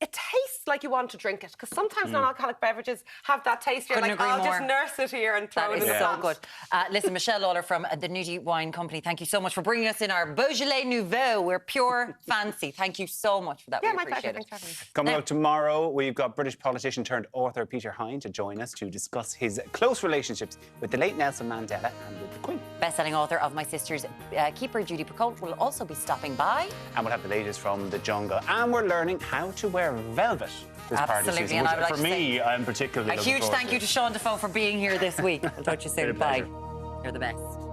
it tastes like you want to drink it, because sometimes non-alcoholic beverages have that taste. You're Couldn't like, agree I'll just more. nurse it here and throw it in the so plant. good. Listen, Michelle Lawler from the Nudie Wine Company, thank you so much for bringing us in our Beaujolais Nouveau. We're pure fancy. Thank you so much for that. Yeah, we my appreciate pleasure. it. Thanks for having me. Coming up tomorrow, we've got British politician turned author Peter Hine to join us to discuss his close relationships with the late Nelson Mandela and with the Queen. Best-selling author of My Sister's Keeper, Judy Picoult, will also be stopping by. And we'll have the latest from the jungle. And we're learning how to wear velvet this party Absolutely, season, and which I would like for to me, say I'm particularly a looking huge forward thank you to Sean Defoe for being here this week. We'll talk to you soon. Bye. You're the best.